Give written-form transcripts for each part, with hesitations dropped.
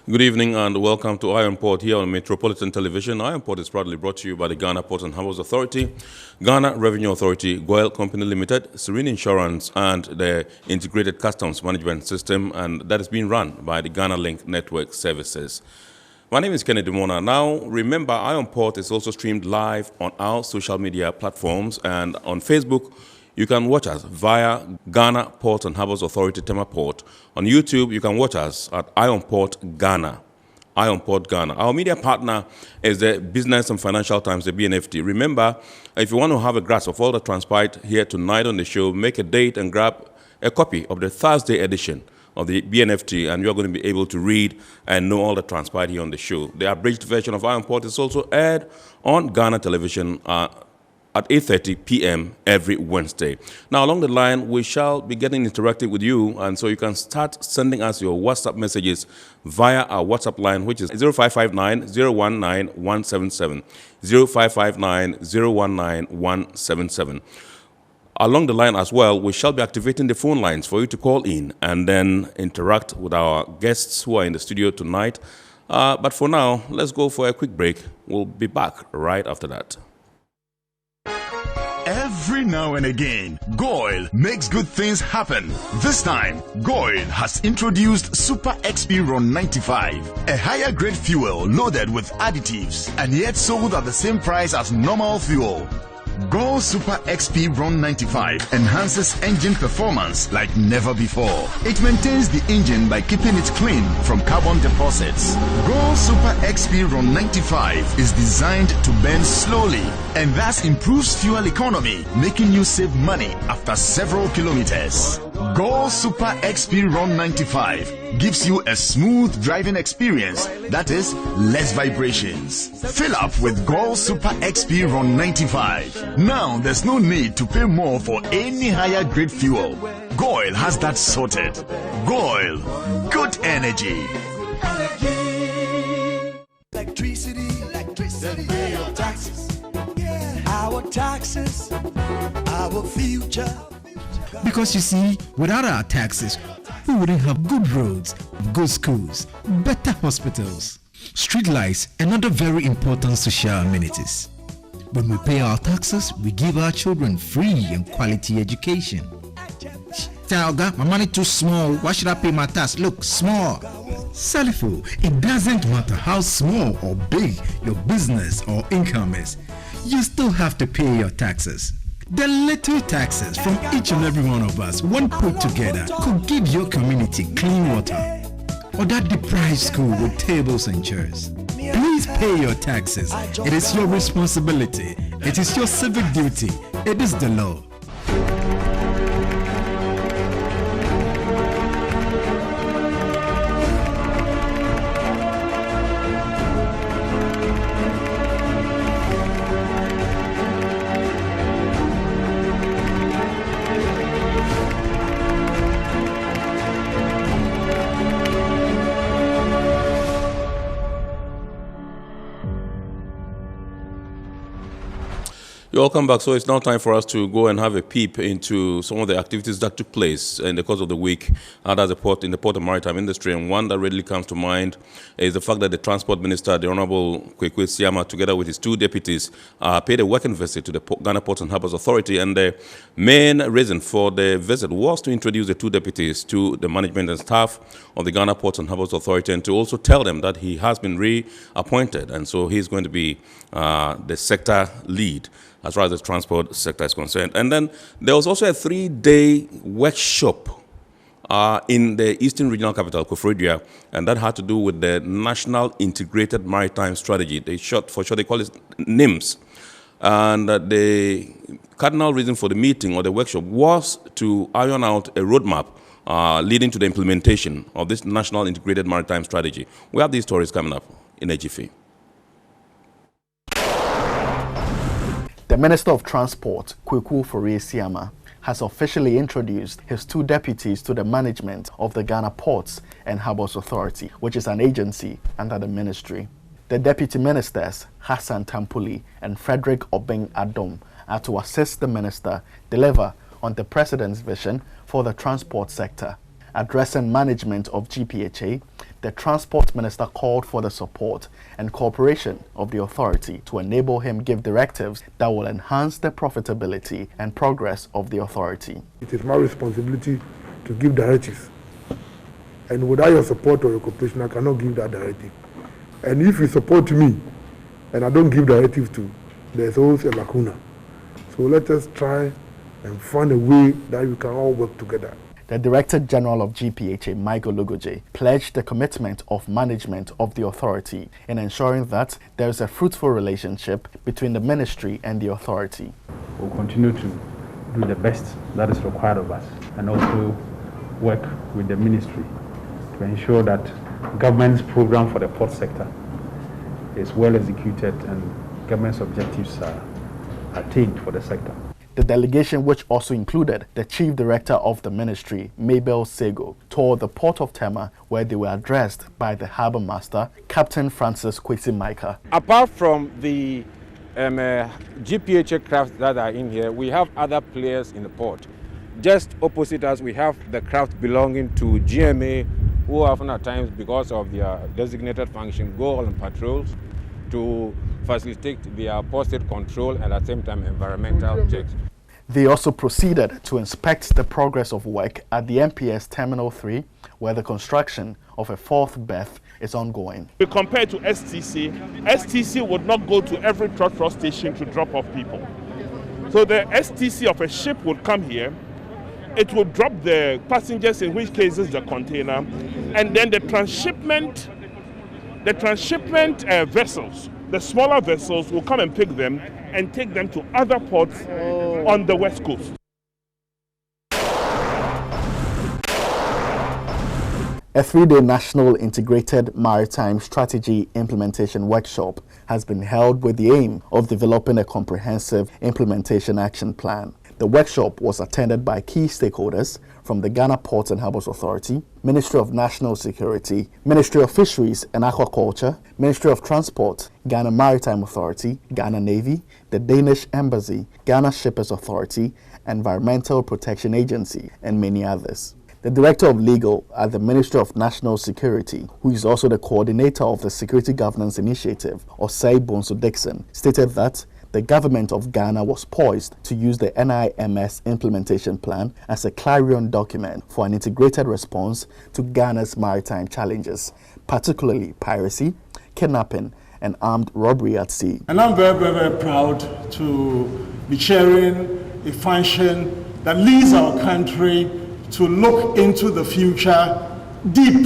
Good evening and welcome to Iron Port here on Metropolitan Television. Iron Port is proudly brought to you by the Ghana Port and Harbours Authority, Ghana Revenue Authority, Goyle Company Limited, Serene Insurance, and the Integrated Customs Management System, and that is being run by the Ghana Link Network Services. My name is Kennedy Mona. Now, remember, Iron Port is also streamed live on our social media platforms, and on Facebook, you can watch us via Ghana Port and Harbours Authority Tema Port. On YouTube, you can watch us at Iron Port Ghana. Iron Port Ghana. Our media partner is the Business and Financial Times, the BNFT. Remember, if you want to have a grasp of all that transpired here tonight on the show, make a date and grab a copy of the Thursday edition of the BNFT, and you're going to be able to read and know all that transpired here on the show. The abridged version of Iron Port is also aired on Ghana Television at 8:30 p.m. every Wednesday. Now, along the line, we shall be getting interactive with you, and so you can start sending us your WhatsApp messages via our WhatsApp line, which is 0559-019-177, 0559-019-177. Along the line as well, we shall be activating the phone lines for you to call in and then interact with our guests who are in the studio tonight. But for now, let's go for a quick break. We'll be back right after that. Every now and again, Goyle makes good things happen. This time, Goyle has introduced Super XP Ron 95, a higher grade fuel loaded with additives and yet sold at the same price as normal fuel. Goyle Super XP Ron 95 enhances engine performance like never before. It maintains the engine by keeping it clean from carbon deposits. Goyle Super XP Ron 95 is designed to burn slowly and thus improves fuel economy, making you save money after several kilometers. Goyle Super XP Ron 95 gives you a smooth driving experience, that is, less vibrations. Fill up with Goyle Super XP Ron 95. Now there's no need to pay more for any higher grade fuel. Goyle has that sorted. Goyle, good energy. Electricity, then pay your taxes. Our taxes, our future. Because you see, without our taxes, we wouldn't have good roads, good schools, better hospitals, streetlights, and other very important social amenities. When we pay our taxes, we give our children free and quality education. Talga, my money too small. Why should I pay my tax? Look, small. Salifo, it doesn't matter how small or big your business or income is. You still have to pay your taxes. The little taxes from each and every one of us, when put together, could give your community clean water or that deprived school with tables and chairs. Please pay your taxes. It is your responsibility. It is your civic duty. It is the law. Welcome back. So it's now time for us to go and have a peep into some of the activities that took place in the course of the week in the Port and Maritime Industry. And one that readily comes to mind is the fact that the Transport Minister, the Honorable Kwekwe Siama, together with his two deputies, paid a working visit to the Ghana Port and Harbours Authority. And the main reason for the visit was to introduce the two deputies to the management and staff of the Ghana Port and Harbours Authority, and to also tell them that he has been reappointed. And so he's going to be the sector lead as far as the transport sector is concerned. And then there was also a 3-day workshop in the Eastern Regional Capital, Koforidua, and that had to do with the National Integrated Maritime Strategy. They call it NIMS. And the cardinal reason for the meeting or the workshop was to iron out a roadmap leading to the implementation of this National Integrated Maritime Strategy. We have these stories coming up in a jiffy. The Minister of Transport, Kwekwe Siama, has officially introduced his two deputies to the management of the Ghana Ports and Harbours Authority, which is an agency under the ministry. The deputy ministers, Hassan Tampuli and Frederick Obeng Adom, are to assist the minister deliver on the President's vision for the transport sector. Addressing management of GPHA, the Transport Minister called for the support and cooperation of the authority to enable him give directives that will enhance the profitability and progress of the authority. It is my responsibility to give directives. And without your support or your cooperation, I cannot give that directive. And if you support me and I don't give directives to, there's always a lacuna. So let us try and find a way that we can all work together. The Director General of GPHA, Michael Lugoje, pledged the commitment of management of the authority in ensuring that there is a fruitful relationship between the ministry and the authority. We'll continue to do the best that is required of us and also work with the ministry to ensure that government's program for the port sector is well executed and government's objectives are attained for the sector. The delegation, which also included the Chief Director of the Ministry, Mabel Sego, toured the port of Tema, where they were addressed by the Harbour Master, Captain Francis Kwesi Micah. Apart from the GPHA crafts that are in here, we have other players in the port. Just opposite us, we have the craft belonging to GMA, who often at times, because of their designated function, go on patrols to facilitate their posted control and at the same time environmental checks. They also proceeded to inspect the progress of work at the MPS Terminal 3, where the construction of a fourth berth is ongoing. Compared to STC, STC would not go to every trot station to drop off people. So the STC of a ship would come here, it will drop the passengers, in which cases the container, and then the transshipment vessels, the smaller vessels, will come and pick them and take them to other ports on the west coast. A 3-day National Integrated Maritime Strategy Implementation Workshop has been held with the aim of developing a comprehensive implementation action plan. The workshop was attended by key stakeholders from the Ghana Ports and Harbours Authority, Ministry of National Security, Ministry of Fisheries and Aquaculture, Ministry of Transport, Ghana Maritime Authority, Ghana Navy, the Danish Embassy, Ghana Shippers Authority, Environmental Protection Agency, and many others. The Director of Legal at the Ministry of National Security, who is also the coordinator of the Security Governance Initiative, Osei Bonsu Dixon, stated that the government of Ghana was poised to use the NIMS implementation plan as a clarion document for an integrated response to Ghana's maritime challenges, particularly piracy, kidnapping, and armed robbery at sea. And I'm very, very, very proud to be chairing a function that leads our country to look into the future deep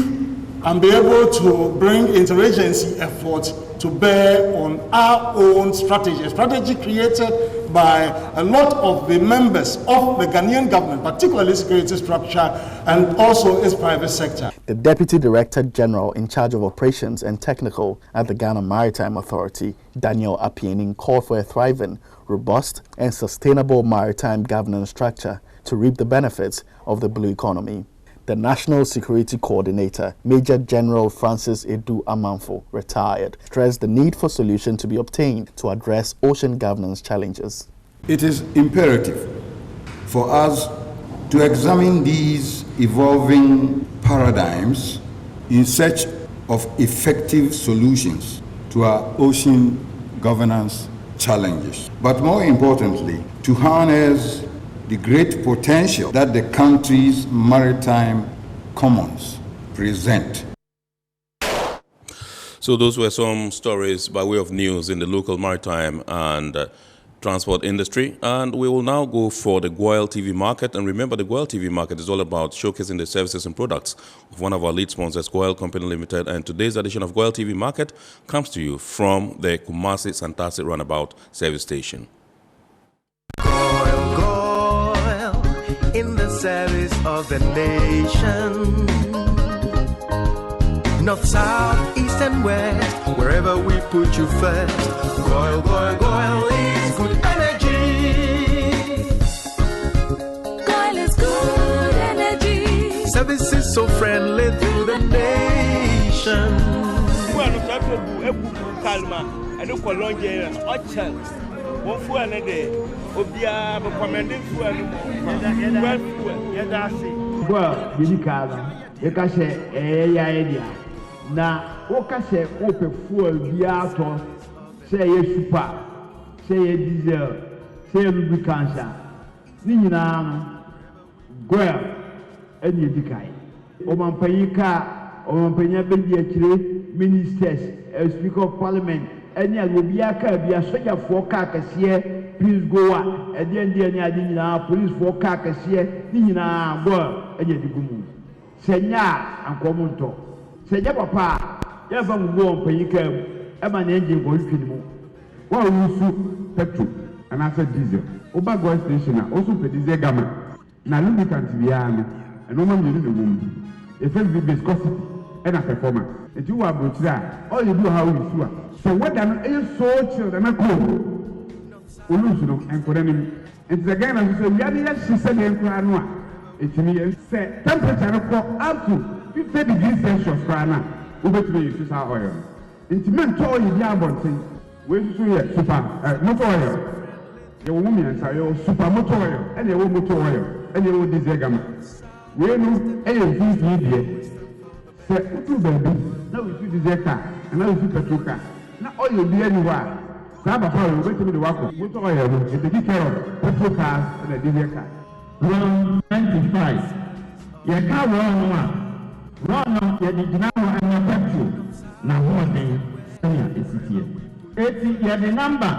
and be able to bring interagency efforts to bear on our own strategy, a strategy created by a lot of the members of the Ghanaian government, particularly security structure and also its private sector. The Deputy Director General in charge of operations and technical at the Ghana Maritime Authority, Daniel Apiening, called for a thriving, robust and sustainable maritime governance structure to reap the benefits of the blue economy. The National Security Coordinator, Major General Francis Edu Amanfo, retired, stressed the need for solutions to be obtained to address ocean governance challenges. It is imperative for us to examine these evolving paradigms in search of effective solutions to our ocean governance challenges, but more importantly, to harness the great potential that the country's maritime commons present. So those were some stories by way of news in the local maritime and transport industry. And we will now go for the Goyle TV market. And remember, the Goyle TV market is all about showcasing the services and products of one of our lead sponsors, Goyle Company Limited. And today's edition of Goyle TV market comes to you from the Kumasi Santasi Runabout service station. In the service of the nation, north, south, east and west, wherever we put you first. Goyle, Goyle, Goyle is good energy. Goyle is good energy. Services so friendly to the nation. Well, you can't. You can say, na woka sɛ wopɛ fuel biara tɔ sɛ ɛyɛ super sɛ ɛyɛ diesel sɛ ɛyɛ lubricants a ne nyinaa no goil ɛne ɛdi kae ɔmampanyin kaa ɔmampanyin abɛdi akyire ministers speaker of parliament ɛne a obiara kaa bi asogyafoɔ kaa kɛseɛ please go a ɛdeɛ ne ade nyinaa policefoɔ kaa kɛseɛ ne nyinaa goil ɛne ɛdi gu mu sɛ nyɛ a ankɔm ntɔ sɛ nyɛ papa a yɛmfa mu bɔ ɔmpanyin kaa mu ɛma ne engine kɔhwehwɛ ne mu wɔn a wɔsu petrol anaasɛ diesel woba goil station a wɔso pɛ diesel gama na lubricant biara no ɛnɔɔma mmienu na ɛwɔ mu ɛfɛ bi viscosity ɛna performance eti wɔ aburokyire a ɔyɛ bi wɔ ha wɔyi su a sɛ wɛda no ɛyɛ so chill ɛna cold olusu no nkɔda no mu nti sɛ ghana nso sɛ wia no yɛ hye sɛdeɛ nkora no a ɛtumi yɛ sɛ temperature no kɔ up to 50 degrees celsius koraa no a wobɛtumi yɛ su saa oil no nti mentɔ oil bi abɔnten wei nso yɛ super motor oil yɛwɔ mu mmiɛnsa yɛwɔ super motor oil ɛna yɛwɔ motor oil ɛna yɛwɔ diesel gama wei no ɛyɛ mfimfini deɛ sɛ wotu baabi na wosu diesel car anaa wosu petrol car na oil bi ani hɔ a saa papa oil wobɛtumi de wakɔ motor oil no ɛtaki care of petrol cars ɛna diesel car Ron 95 yɛka wɔn no a wɔn no yɛde gyina hɔ ɛna petrol na hoɔden ɛna ɛsitie eti yɛde namba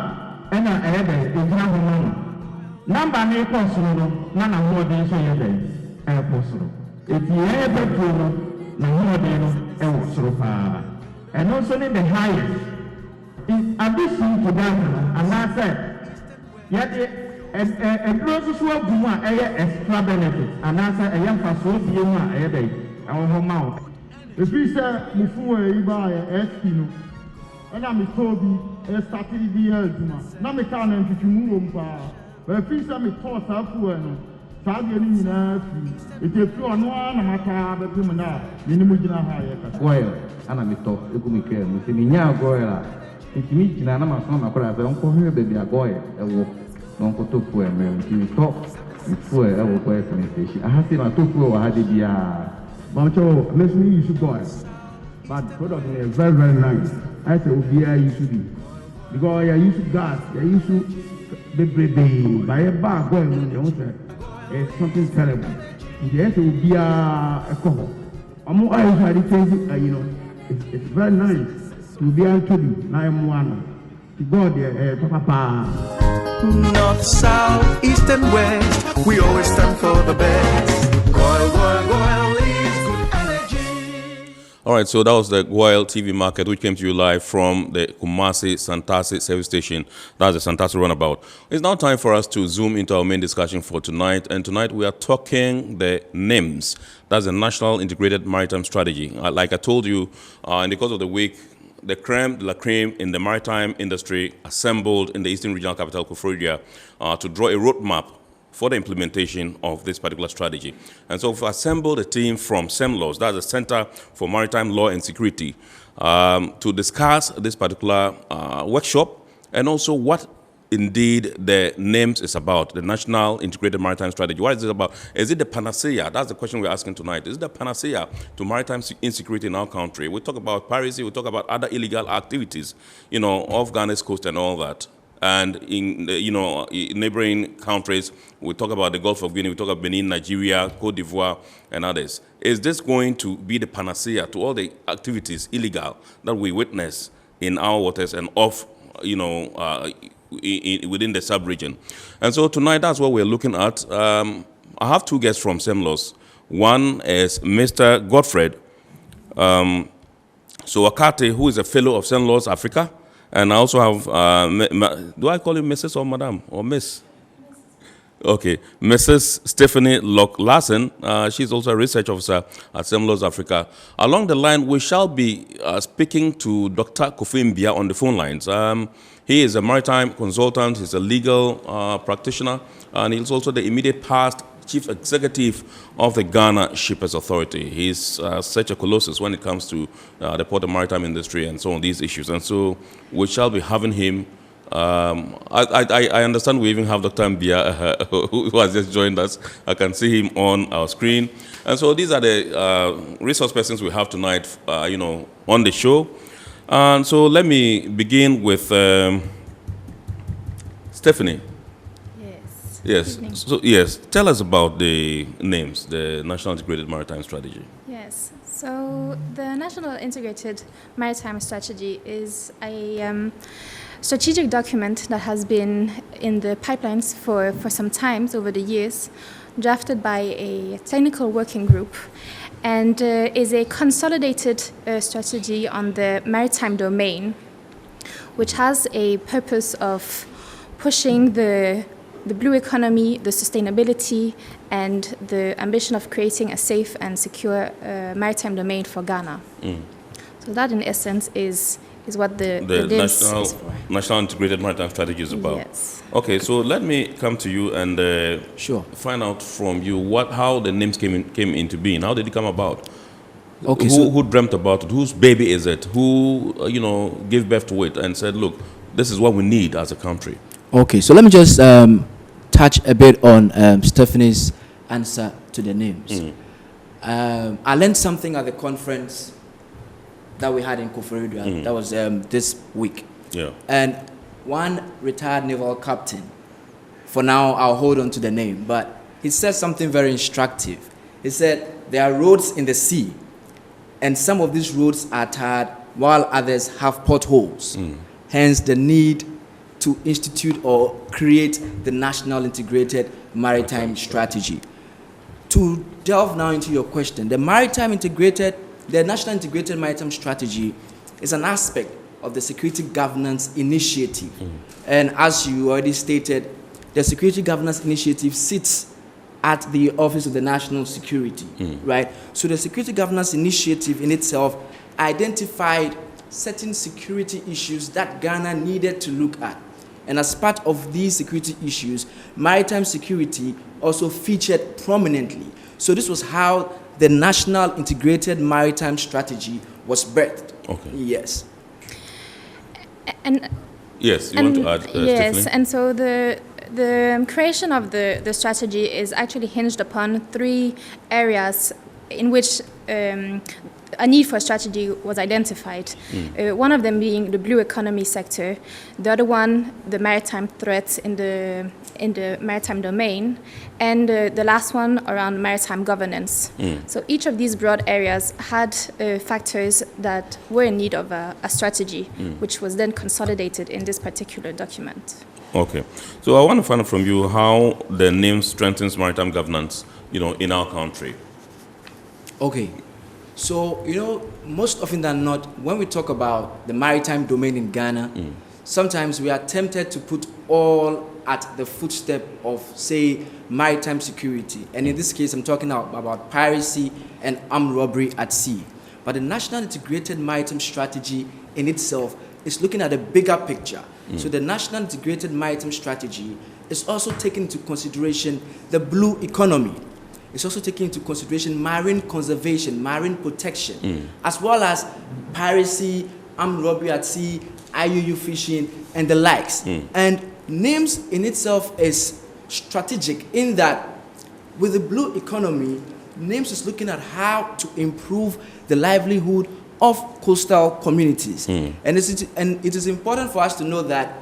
ɛna ɛyɛ dɛ egyina hɔ no namba no ekɔ soro no na hoɔden nso yɛ dɛ ɛkɔ soro eti yɛyɛ petrol no na hoɔden no ɛwɔ soro paa ɛno nso ne the highest in addition to that anaasɛ yɛde ɛduro nso so agu mu a ɛyɛ extra benefit anaasɛ ɛyɛ mfasoɔ bie mu a ɛyɛ dɛ ɛwɔ hɔ ma wo ɛfiri sɛ mufu wɔ ɛyi baa yɛ sp no ɛna metɔɔ bi ɛstate de yɛ adwuma na mekaa na ntwitwimu wɔ mu paa bɛfiri sɛ metɔɔ saa fuel no saa deɛ no nyinaa firi ɛti ɛfiri ɔno ara na mataa bɛpem no a menim gyina ha yɛ kasa goil ana metɔ ɛgu me kaa mu sɛ menyaa goil a ɛtumi gyina na masoma makɔda sɛ ɔnkɔhwɛ baabi a goil ɛwɔ na ɔnkɔtɔ fuel mmerɛ nti metɔ me fuel ɛwɔ goil filling station aha sɛ matɔ fuel wɔ ha de biara Bamcho, let's me use goil. But product is very, very nice. I say Obia use to be. Because I use gas, I use to the by a bar goil when they say it's something terrible. Yes, Obia a couple. I'm more I try to change it, you know. It's very nice to be actually I'm one. To God there, papa. North, south, east and west, we always stand for the best. Goil, goil, goil is good energy. All right, so that was the Goil TV market, which came to you live from the Kumasi Santasi service station. That's the Santasi runabout. It's now time for us to zoom into our main discussion for tonight. And tonight we are talking the NIMS. That's the National Integrated Maritime Strategy. Like I told you, in the course of the week, the creme de la creme in the maritime industry assembled in the Eastern Regional Capital, Koforidua, to draw a roadmap for the implementation of this particular strategy. And so we've assembled a team from CEMLAWS, that's the Center for Maritime Law and Security, to discuss this particular workshop and also what indeed the NIMS is about, the National Integrated Maritime Strategy. What is it about? Is it the panacea? That's the question we're asking tonight. Is it the panacea to maritime insecurity in our country? We talk about piracy, we talk about other illegal activities, you know, off Ghana's coast and all that. And in, in neighboring countries, we talk about the Gulf of Guinea, we talk about Benin, Nigeria, Cote d'Ivoire, and others. Is this going to be the panacea to all the activities illegal that we witness in our waters and off, within the sub-region? And so tonight, that's what we're looking at. I have two guests from CEMLAWS. One is Mr. Godfred Sowakate, who is a fellow of CEMLAWS Africa. And I also have, do I call you Mrs. or Madam or Miss? Okay, Mrs. Stephanie Locke-Larsen. She's also a research officer at CEMLAWS Africa. Along the line, we shall be speaking to Dr. Kofi Mbia on the phone lines. He is a maritime consultant, he's a legal practitioner, and he's also the immediate past Chief Executive of the Ghana Shippers Authority. He's such a colossus when it comes to the port and maritime industry and so on, these issues. And so we shall be having him I understand we even have Dr. Mbia who has just joined us. I can see him on our screen. And so these are the resource persons we have tonight, on the show. And so let me begin with Stephanie. Yes. So, yes, tell us about the names, the National Integrated Maritime Strategy. Yes. So the National Integrated Maritime Strategy is a strategic document that has been in the pipelines for some time over the years, drafted by a technical working group, and is a consolidated strategy on the maritime domain, which has a purpose of pushing the blue economy, the sustainability, and the ambition of creating a safe and secure maritime domain for Ghana. So that, in essence, is what the National Integrated Maritime Strategy is about. Yes. Okay, so let me come to you and find out from you how the names came into being. How did it come about? Okay, who dreamt about it? Whose baby is it? Who gave birth to it and said, "Look, this is what we need as a country." Okay, so let me just touch a bit on Stephanie's answer to the names. I learned something at the conference that we had in Koforidua. That was this week. Yeah. And one retired naval captain, for now I'll hold on to the name, but he said something very instructive. He said there are roads in the sea, and some of these roads are tarred while others have potholes. Hence the need to institute or create the National Integrated Maritime Strategy. To delve now into your question, the National Integrated Maritime Strategy is an aspect of the Security Governance Initiative. And as you already stated, the Security Governance Initiative sits at the Office of the National Security, right? So the Security Governance Initiative in itself identified certain security issues that Ghana needed to look at. And as part of these security issues, maritime security also featured prominently. So this was how the National Integrated Maritime Strategy was birthed. Okay. Yes. And yes, you want to add, yes, Stephanie? and so the creation of the strategy is actually hinged upon three areas in which a need for a strategy was identified. One of them being the blue economy sector, the other one the maritime threats in the maritime domain, and the last one around maritime governance. So each of these broad areas had factors that were in need of a strategy, which was then consolidated in this particular document. Okay, so I want to find out from you how the name strengthens maritime governance, in our country. Okay. So, most often than not, when we talk about the maritime domain in Ghana, sometimes we are tempted to put all at the footstep of, say, maritime security. And in this case, I'm talking about piracy and armed robbery at sea. But the National Integrated Maritime Strategy in itself is looking at a bigger picture. So the National Integrated Maritime Strategy is also taking into consideration the blue economy. It's also taking into consideration marine conservation, marine protection, as well as piracy, armed robbery at sea, IUU fishing, and the likes. And NIMS in itself is strategic in that with the blue economy, NIMS is looking at how to improve the livelihood of coastal communities. And it is important for us to know that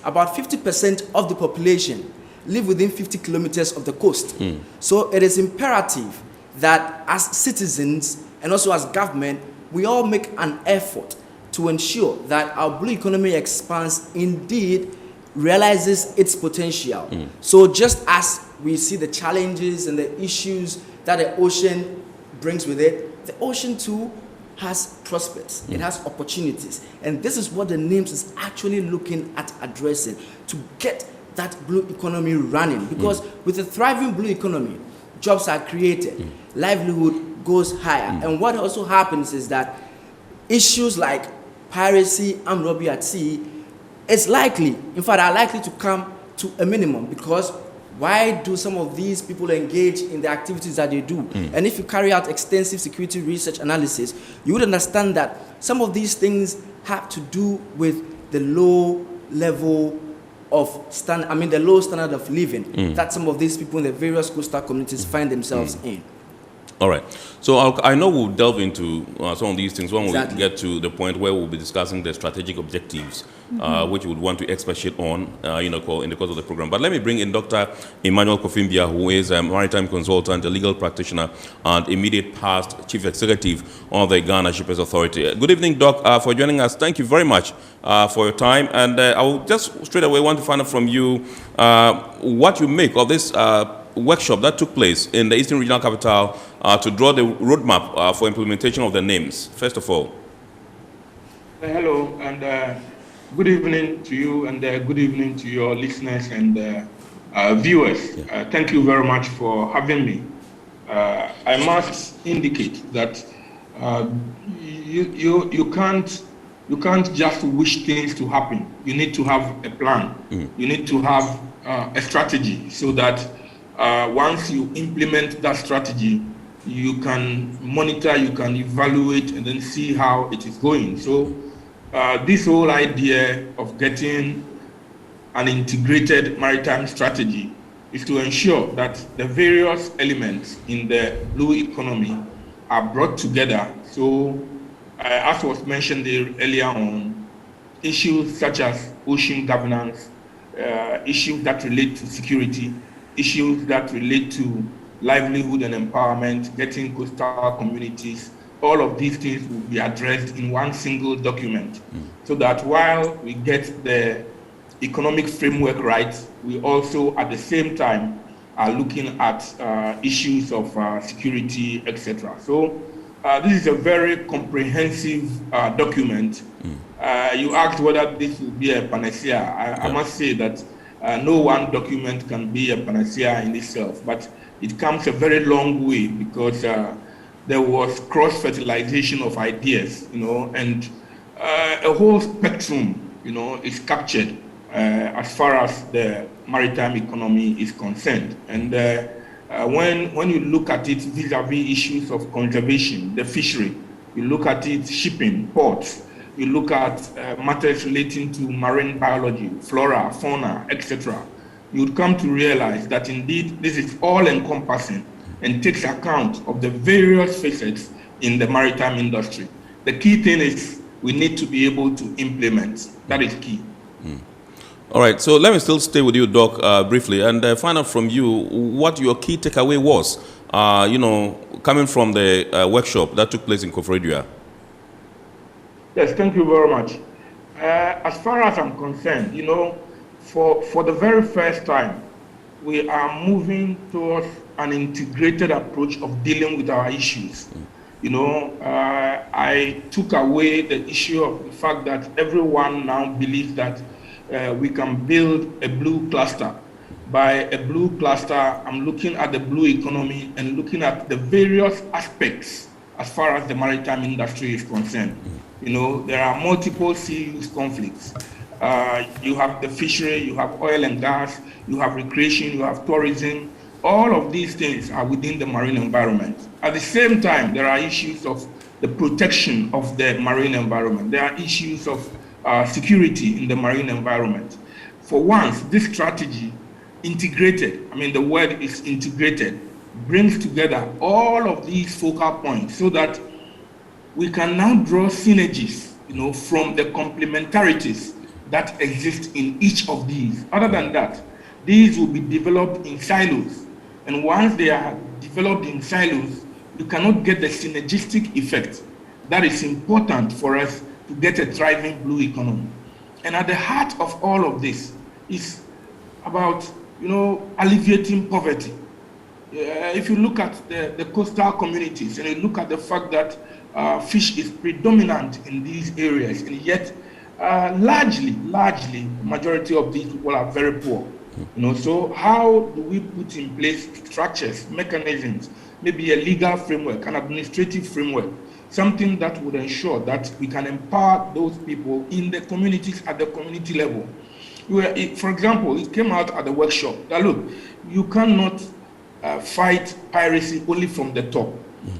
about 50% of the population live within 50 kilometers of the coast. So it is imperative that as citizens and also as government, we all make an effort to ensure that our blue economy expands, indeed realizes its potential. So just as we see the challenges and the issues that the ocean brings with it, the ocean too has prospects, it has opportunities. And this is what the NIMS is actually looking at addressing, to get that blue economy running. Because with a thriving blue economy, jobs are created, livelihood goes higher. And what also happens is that issues like piracy, armed robbery at sea, it's likely, in fact, are likely to come to a minimum, because why do some of these people engage in the activities that they do? And if you carry out extensive security research analysis, you would understand that some of these things have to do with the low level of the low standard of living that some of these people in the various coastal communities find themselves in. All right. So I know we'll delve into some of these things when we get to the point where we'll be discussing the strategic objectives, which we would want to expatiate on, in the course of the program. But let me bring in Dr. Emmanuel Kofimbia, who is a maritime consultant, a legal practitioner, and immediate past chief executive of the Ghana Shippers Authority. Good evening, Doc, for joining us. Thank you very much for your time. And I will just straight away want to find out from you what you make of this workshop that took place in the Eastern Regional Capital to draw the roadmap for implementation of the names, first of all. Hello, and good evening to you, and good evening to your listeners and viewers. Thank you very much for having me. I must indicate that you can't just wish things to happen. You need to have a plan. You need to have a strategy so that once you implement that strategy, you can monitor, you can evaluate, and then see how it is going. So this whole idea of getting an integrated maritime strategy is to ensure that the various elements in the blue economy are brought together. So as was mentioned earlier on, issues such as ocean governance, issues that relate to security, issues that relate to livelihood and empowerment, getting coastal communities, all of these things will be addressed in one single document, so that while we get the economic framework right, we also at the same time are looking at issues of security, etc. So this is a very comprehensive document. You asked whether this will be a panacea. I must say that no one document can be a panacea in itself, but it comes a very long way because there was cross-fertilization of ideas, and a whole spectrum, is captured as far as the maritime economy is concerned. And when you look at it vis-a-vis issues of conservation, the fishery, you look at it shipping, ports, you look at matters relating to marine biology, flora, fauna, etc., you'd come to realize that indeed this is all-encompassing and takes account of the various facets in the maritime industry. The key thing is we need to be able to implement. That is key. All right, so let me still stay with you, Doc, briefly, and find out from you what your key takeaway was, coming from the workshop that took place in Koforidua. Yes, thank you very much. As far as I'm concerned, for the very first time, we are moving towards an integrated approach of dealing with our issues. I took away the issue of the fact that everyone now believes that we can build a blue cluster. By a blue cluster, I'm looking at the blue economy and looking at the various aspects as far as the maritime industry is concerned. There are multiple sea use conflicts. You have the fishery, you have oil and gas, you have recreation, you have tourism. All of these things are within the marine environment. At the same time, there are issues of the protection of the marine environment. There are issues of security in the marine environment. For once, this strategy integrated, the word is integrated, brings together all of these focal points so that we can now draw synergies, from the complementarities that exist in each of these. Other than that, these will be developed in silos. And once they are developed in silos, you cannot get the synergistic effect that is important for us to get a thriving blue economy. And at the heart of all of this is about, alleviating poverty. If you look at the coastal communities and you look at the fact that fish is predominant in these areas, and yet largely, majority of these people are very poor. So how do we put in place structures, mechanisms, maybe a legal framework, an administrative framework, something that would ensure that we can empower those people in the communities at the community level? For example, it came out at the workshop that, look, you cannot fight piracy only from the top.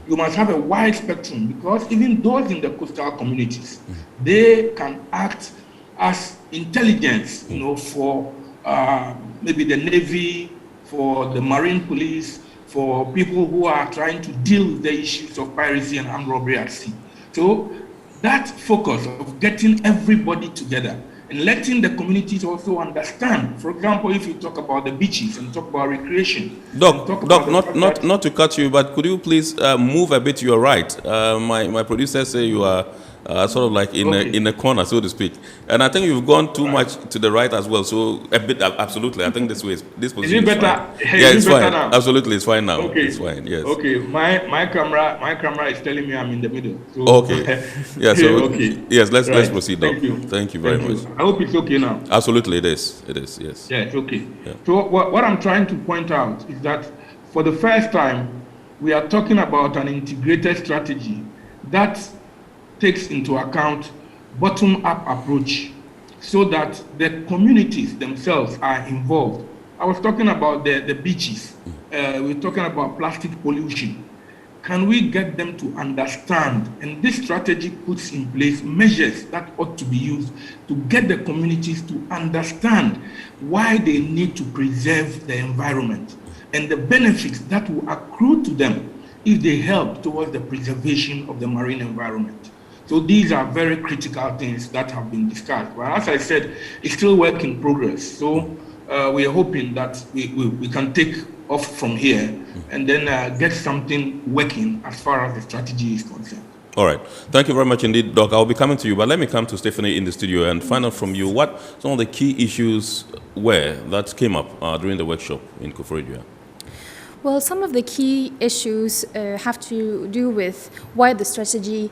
You must have a wide spectrum, because even those in the coastal communities, they can act as intelligence, for maybe the Navy, for the Marine Police, for people who are trying to deal with the issues of piracy and armed robbery at sea. So that focus of getting everybody together and letting the communities also understand. For example, if you talk about the beaches and talk about recreation. Doc, not to cut you, but could you please move a bit to your right? My producer say you are sort of like in a corner, so to speak, and I think you've gone too much to the right as well. So a bit, absolutely. I think this position is it better? Yeah, it's fine. Now? Absolutely, it's fine now. Okay. It's fine. Yes. Okay. My camera is telling me I'm in the middle. So okay. Yeah. So okay. Yes. Let's proceed. Thank you. Thank you very much. I hope it's okay now. Absolutely, it is. It is. Yes. Yeah, it's okay. Yeah. So what I'm trying to point out is that for the first time, we are talking about an integrated strategy that takes into account bottom-up approach so that the communities themselves are involved. I was talking about the beaches. We're talking about plastic pollution. Can we get them to understand? And this strategy puts in place measures that ought to be used to get the communities to understand why they need to preserve the environment and the benefits that will accrue to them if they help towards the preservation of the marine environment. So these are very critical things that have been discussed. But as I said, it's still work in progress. So we are hoping that we can take off from here and then get something working as far as the strategy is concerned. All right. Thank you very much indeed, Doc. I'll be coming to you, but let me come to Stephanie in the studio and find out from you what some of the key issues were that came up during the workshop in Koforidua. Well, some of the key issues have to do with why the strategy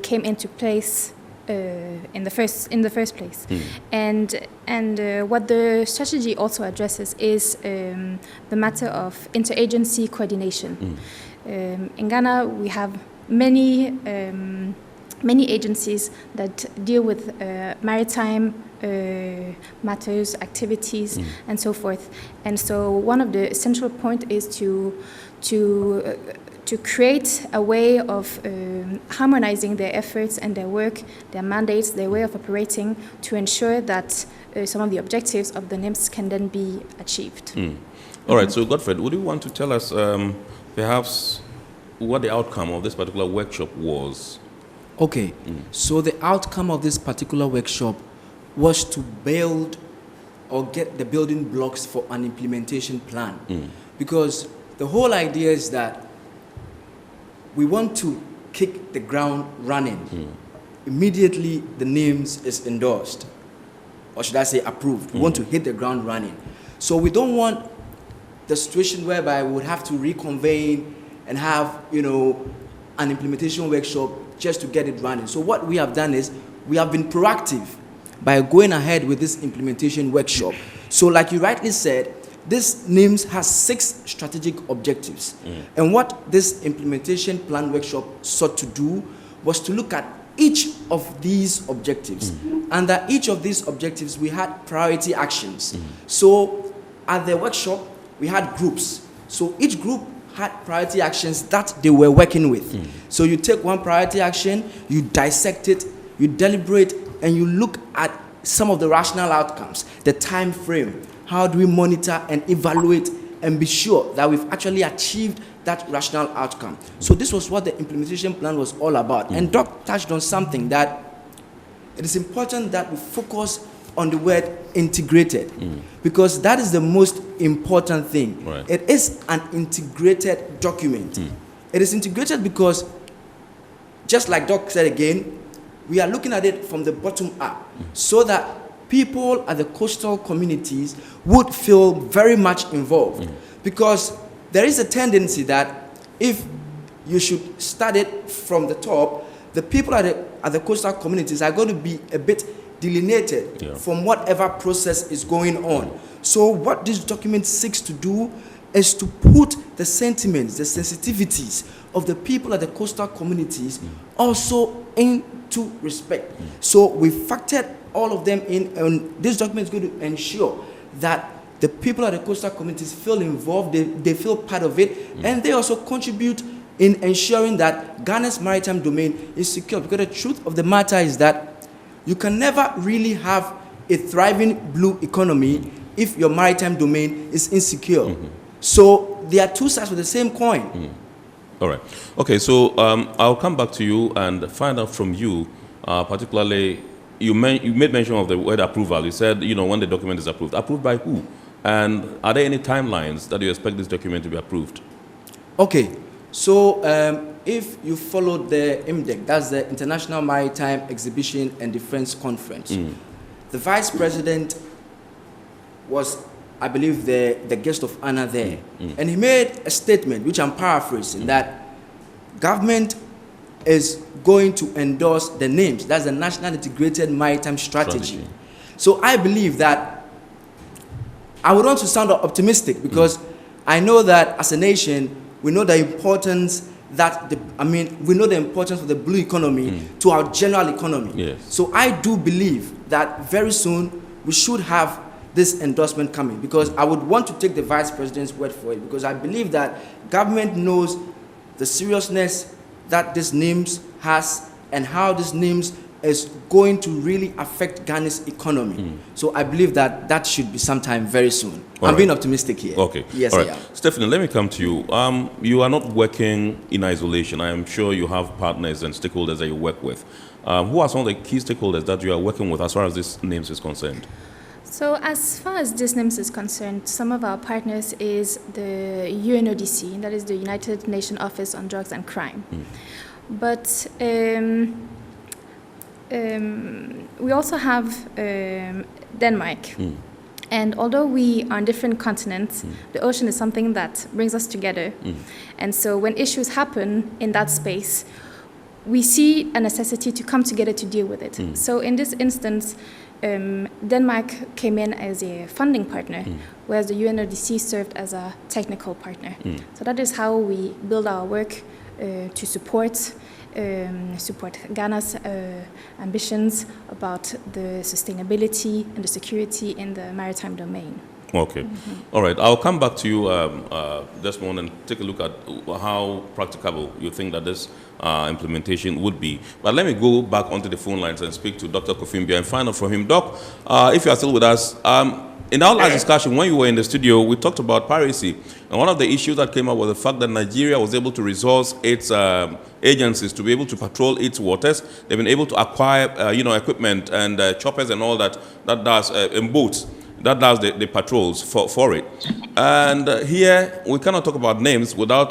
came into place in the first place, and what the strategy also addresses is the matter of interagency coordination. In Ghana, we have many agencies that deal with maritime matters, activities, and so forth. And so one of the central point is to create a way of harmonizing their efforts and their work, their mandates, their way of operating to ensure that some of the objectives of the NIMS can then be achieved. All right, so Godfred, would you want to tell us perhaps what the outcome of this particular workshop was? Okay, so the outcome of this particular workshop was to build or get the building blocks for an implementation plan. Because the whole idea is that we want to kick the ground running. Immediately the NIMS is endorsed, or should I say approved. We want to hit the ground running. So we don't want the situation whereby we would have to reconvene and have, an implementation workshop just to get it running. So what we have done is we have been proactive by going ahead with this implementation workshop. So like you rightly said, this NIMS has 6 strategic objectives. And what this implementation plan workshop sought to do was to look at each of these objectives. Under each of these objectives, we had priority actions. So at the workshop, we had groups. So each group had priority actions that they were working with. So you take one priority action, you dissect it, you deliberate, and you look at some of the rational outcomes, the time frame. How do we monitor and evaluate and be sure that we've actually achieved that rational outcome? So this was what the implementation plan was all about. And Doc touched on something that it is important that we focus on the word integrated, because that is the most important thing. Right. It is an integrated document. It is integrated because, just like Doc said again, we are looking at it from the bottom up, so that people at the coastal communities would feel very much involved. Because there is a tendency that if you should start it from the top, the people at the coastal communities are going to be a bit delineated from whatever process is going on. So what this document seeks to do is to put the sentiments, the sensitivities of the people at the coastal communities also into respect. So we factored all of them in, and this document is going to ensure that the people at the coastal communities feel involved, they feel part of it, and they also contribute in ensuring that Ghana's maritime domain is secure. Because the truth of the matter is that You can never really have a thriving blue economy if your maritime domain is insecure. So there are two sides of the same coin. All right. Okay, so I'll come back to you and find out from you, particularly, you made mention of the word approval. You said, when the document is approved. Approved by who? And are there any timelines that you expect this document to be approved? Okay, so if you follow the IMDEC, that's the International Maritime Exhibition and Defense Conference, the Vice President was, I believe, the guest of honor there. And he made a statement, which I'm paraphrasing, that government is going to endorse the names. That's the National Integrated Maritime Strategy. So I believe that I would want to sound optimistic because I know that as a nation, we know the importance we know the importance of the blue economy to our general economy. Yes. So I do believe that very soon we should have this endorsement coming, because I would want to take the Vice President's word for it, because I believe that government knows the seriousness that this NIMS has and how this NIMS is going to really affect Ghana's economy. So I believe that that should be sometime very soon. I'm being optimistic here. Okay. Yes, All I right. am. Stephanie, let me come to you. You are not working in isolation. I am sure you have partners and stakeholders that you work with. Who are some of the key stakeholders that you are working with as far as this NIMS is concerned? So as far as this NIMS is concerned, some of our partners is the UNODC, that is the United Nations Office on Drugs and Crime. But we also have Denmark. And although we are on different continents, the ocean is something that brings us together. And so when issues happen in that space, we see a necessity to come together to deal with it. So in this instance, Denmark came in as a funding partner, whereas the UNODC served as a technical partner. So that is how we build our work to support Ghana's ambitions about the sustainability and the security in the maritime domain. Okay. All right. I'll come back to you, Desmond, and take a look at how practicable you think that this implementation would be. But let me go back onto the phone lines and speak to Dr. Kofimbia and find out from him. Doc, if you are still with us, in our last discussion, when you were in the studio, we talked about piracy. And one of the issues that came up was the fact that Nigeria was able to resource its agencies to be able to patrol its waters. They've been able to acquire, equipment and choppers and all that does in boats. That does the patrols for it. And here, we cannot talk about names while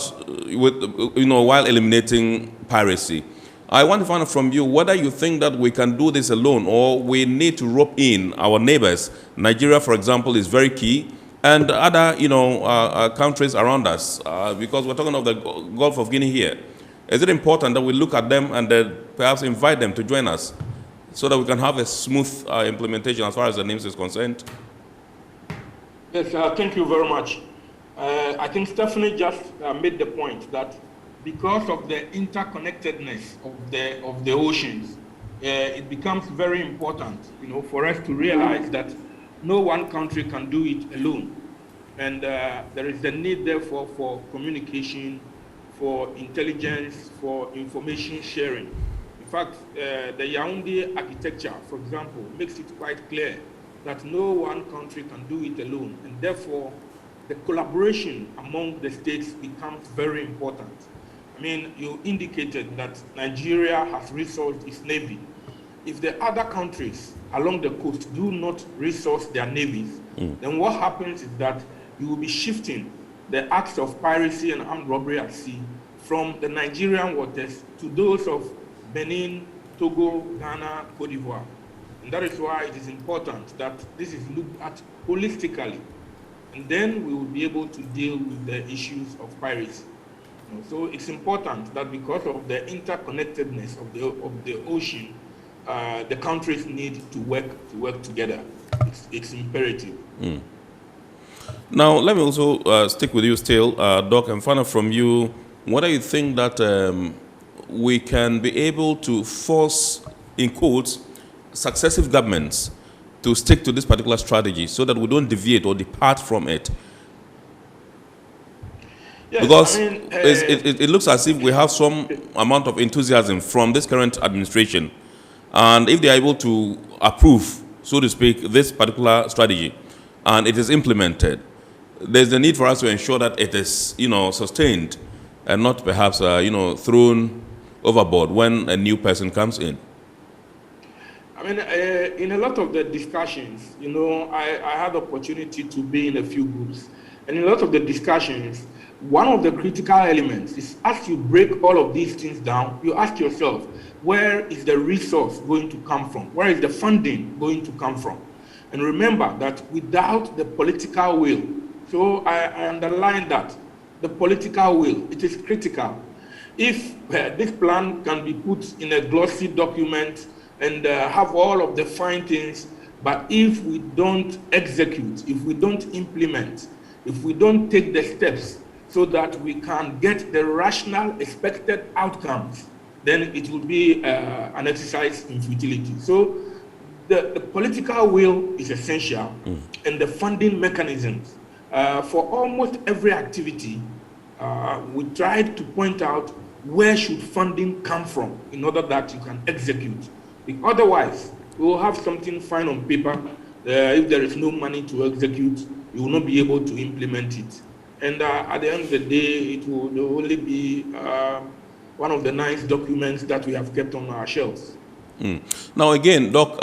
eliminating piracy. I want to find out from you whether you think that we can do this alone or we need to rope in our neighbors. Nigeria, for example, is very key, and other, countries around us, because we're talking of the Gulf of Guinea here. Is it important that we look at them and perhaps invite them to join us so that we can have a smooth implementation as far as the NIMS is concerned? Yes, thank you very much. I think Stephanie just made the point that because of the interconnectedness of the oceans, it becomes very important, for us to realize that no one country can do it alone, and there is a need, therefore, for communication, for intelligence, for information sharing. In fact, the Yaoundé architecture, for example, makes it quite clear that no one country can do it alone, and therefore the collaboration among the states becomes very important. I mean, you indicated that Nigeria has resourced its navy. If the other countries along the coast do not resource their navies, then what happens is that you will be shifting the acts of piracy and armed robbery at sea from the Nigerian waters to those of Benin, Togo, Ghana, Cote d'Ivoire. And that is why it is important that this is looked at holistically. And then we will be able to deal with the issues of piracy. So it's important that because of the interconnectedness of the ocean, the countries need to work together. It's imperative. Now, let me also stick with you still, Doc, and find out from you whether you think that we can be able to force, in quotes, successive governments to stick to this particular strategy so that we don't deviate or depart from it. Yes, because it looks as if we have some amount of enthusiasm from this current administration. And if they are able to approve, so to speak, this particular strategy, and it is implemented, there's the need for us to ensure that it is, sustained and not perhaps, thrown overboard when a new person comes in. I mean, in a lot of the discussions, I had the opportunity to be in a few groups. And in a lot of the discussions, one of the critical elements is as you break all of these things down, you ask yourself, where is the resource going to come from? Where is the funding going to come from? And remember that without the political will, so I underline that, the political will, it is critical. If this plan can be put in a glossy document and have all of the fine things, but if we don't execute, if we don't implement, if we don't take the steps so that we can get the rational expected outcomes, then it will be an exercise in futility. So the political will is essential, and the funding mechanisms. For almost every activity, we tried to point out where should funding come from in order that you can execute. Otherwise, we will have something fine on paper. If there is no money to execute, you will not be able to implement it. And at the end of the day, it will only be one of the nice documents that we have kept on our shelves. Now again, Doc,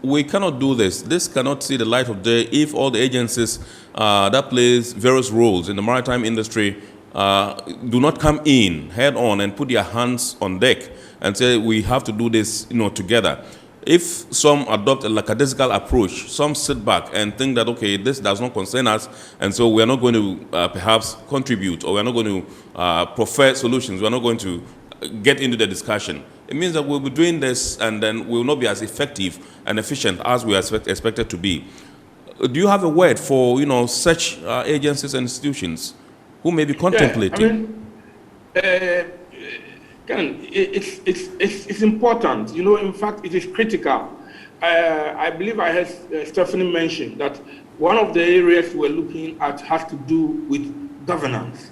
we cannot do this. This cannot see the light of day if all the agencies that plays various roles in the maritime industry do not come in head on and put their hands on deck and say we have to do this, together. If some adopt a lackadaisical approach, some sit back and think that, okay, this does not concern us, and so we are not going to perhaps contribute, or we are not going to prefer solutions, we are not going to get into the discussion. It means that we'll be doing this and then we will not be as effective and efficient as we are expected to be. Do you have a word for, such agencies and institutions who may be contemplating? It's important. In fact, it is critical. I believe I heard Stephanie mention that one of the areas we're looking at has to do with governance,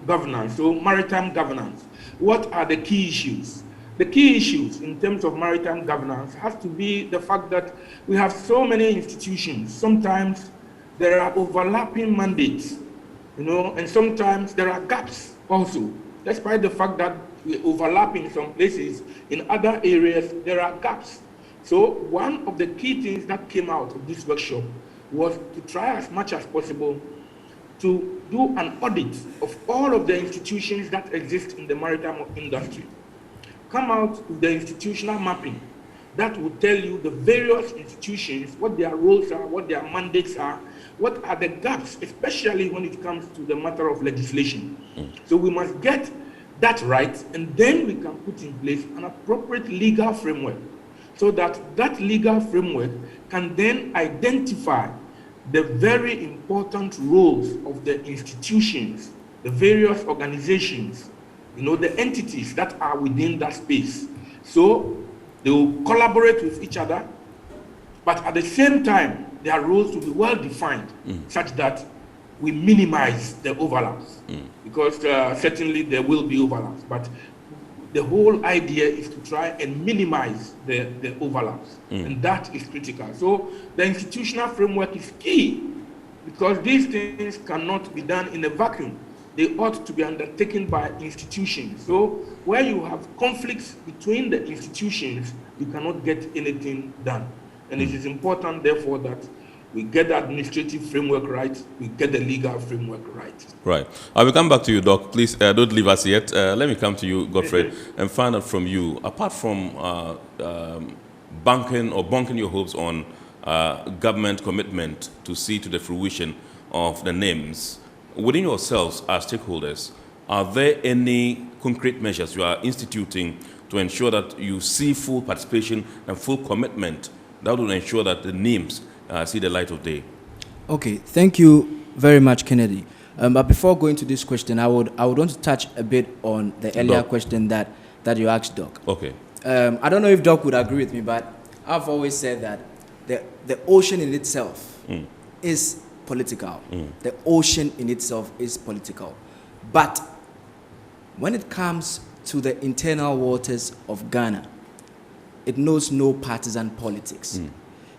governance, so maritime governance. What are the key issues? The key issues in terms of maritime governance has to be the fact that we have so many institutions. Sometimes there are overlapping mandates, and sometimes there are gaps also. Despite the fact that we overlap in some places, in other areas there are gaps. So one of the key things that came out of this workshop was to try as much as possible to do an audit of all of the institutions that exist in the maritime industry. Come out with the institutional mapping that will tell you the various institutions, what their roles are, what their mandates are, what are the gaps, especially when it comes to the matter of legislation. So we must get that right, and then we can put in place an appropriate legal framework so that that legal framework can then identify the very important roles of the institutions, the various organizations, the entities that are within that space. So they will collaborate with each other, but at the same time, their roles will be well defined such that we minimize the overlaps, because certainly there will be overlaps, but the whole idea is to try and minimize the overlaps, and that is critical. So the institutional framework is key, because these things cannot be done in a vacuum. They ought to be undertaken by institutions. So where you have conflicts between the institutions, you cannot get anything done. And it is important, therefore, that we get the administrative framework right, we get the legal framework right. Right. I will come back to you, Doc. Please don't leave us yet. Let me come to you, Godfrey, and find out from you, apart from banking your hopes on government commitment to see to the fruition of the names, within yourselves as stakeholders, are there any concrete measures you are instituting to ensure that you see full participation and full commitment that will ensure that the names see the light of day? Okay, thank you very much, Kennedy. But before going to this question, I would want to touch a bit on the earlier question that you asked, Doc. Okay. I don't know if Doc would agree with me, but I've always said that the ocean in itself is political. The ocean in itself is political. But when it comes to the internal waters of Ghana, it knows no partisan politics.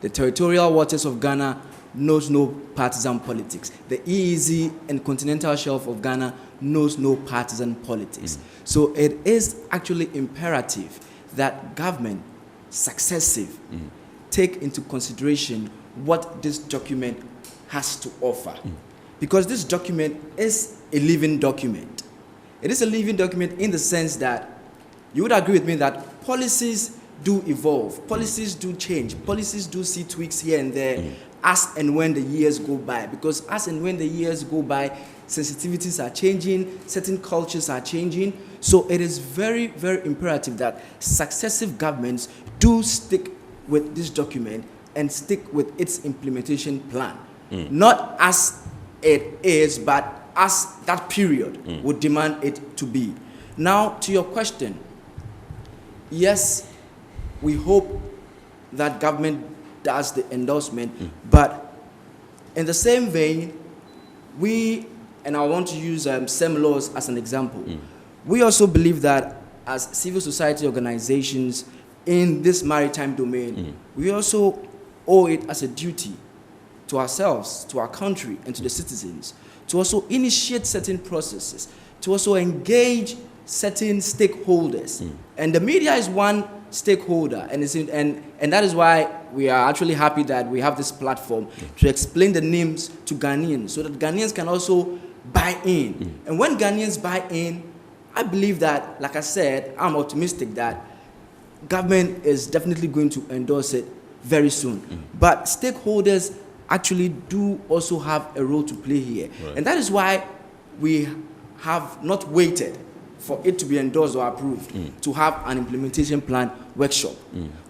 The territorial waters of Ghana knows no partisan politics. The EEZ and continental shelf of Ghana knows no partisan politics. So it is actually imperative that government, successive, take into consideration what this document has to offer. Because this document is a living document. It is a living document in the sense that you would agree with me that policies do evolve, policies do change, policies do see tweaks here and there as and when the years go by. Because as and when the years go by, sensitivities are changing, certain cultures are changing. So it is very, very imperative that successive governments do stick with this document and stick with its implementation plan. Not as it is, but as that period would demand it to be. Now, to your question, yes, we hope that government does the endorsement, but in the same vein, we, and I want to use SEM laws as an example, we also believe that as civil society organizations in this maritime domain, we also owe it as a duty to ourselves, to our country, and to the citizens to also initiate certain processes, to also engage certain stakeholders. And the media is one stakeholder, and that is why we are actually happy that we have this platform to explain the names to Ghanaians, so that Ghanaians can also buy in. And when Ghanaians buy in, I believe that, like I said, I'm optimistic that government is definitely going to endorse it very soon. But stakeholders actually do also have a role to play here. And that is why we have not waited for it to be endorsed or approved to have an implementation plan workshop.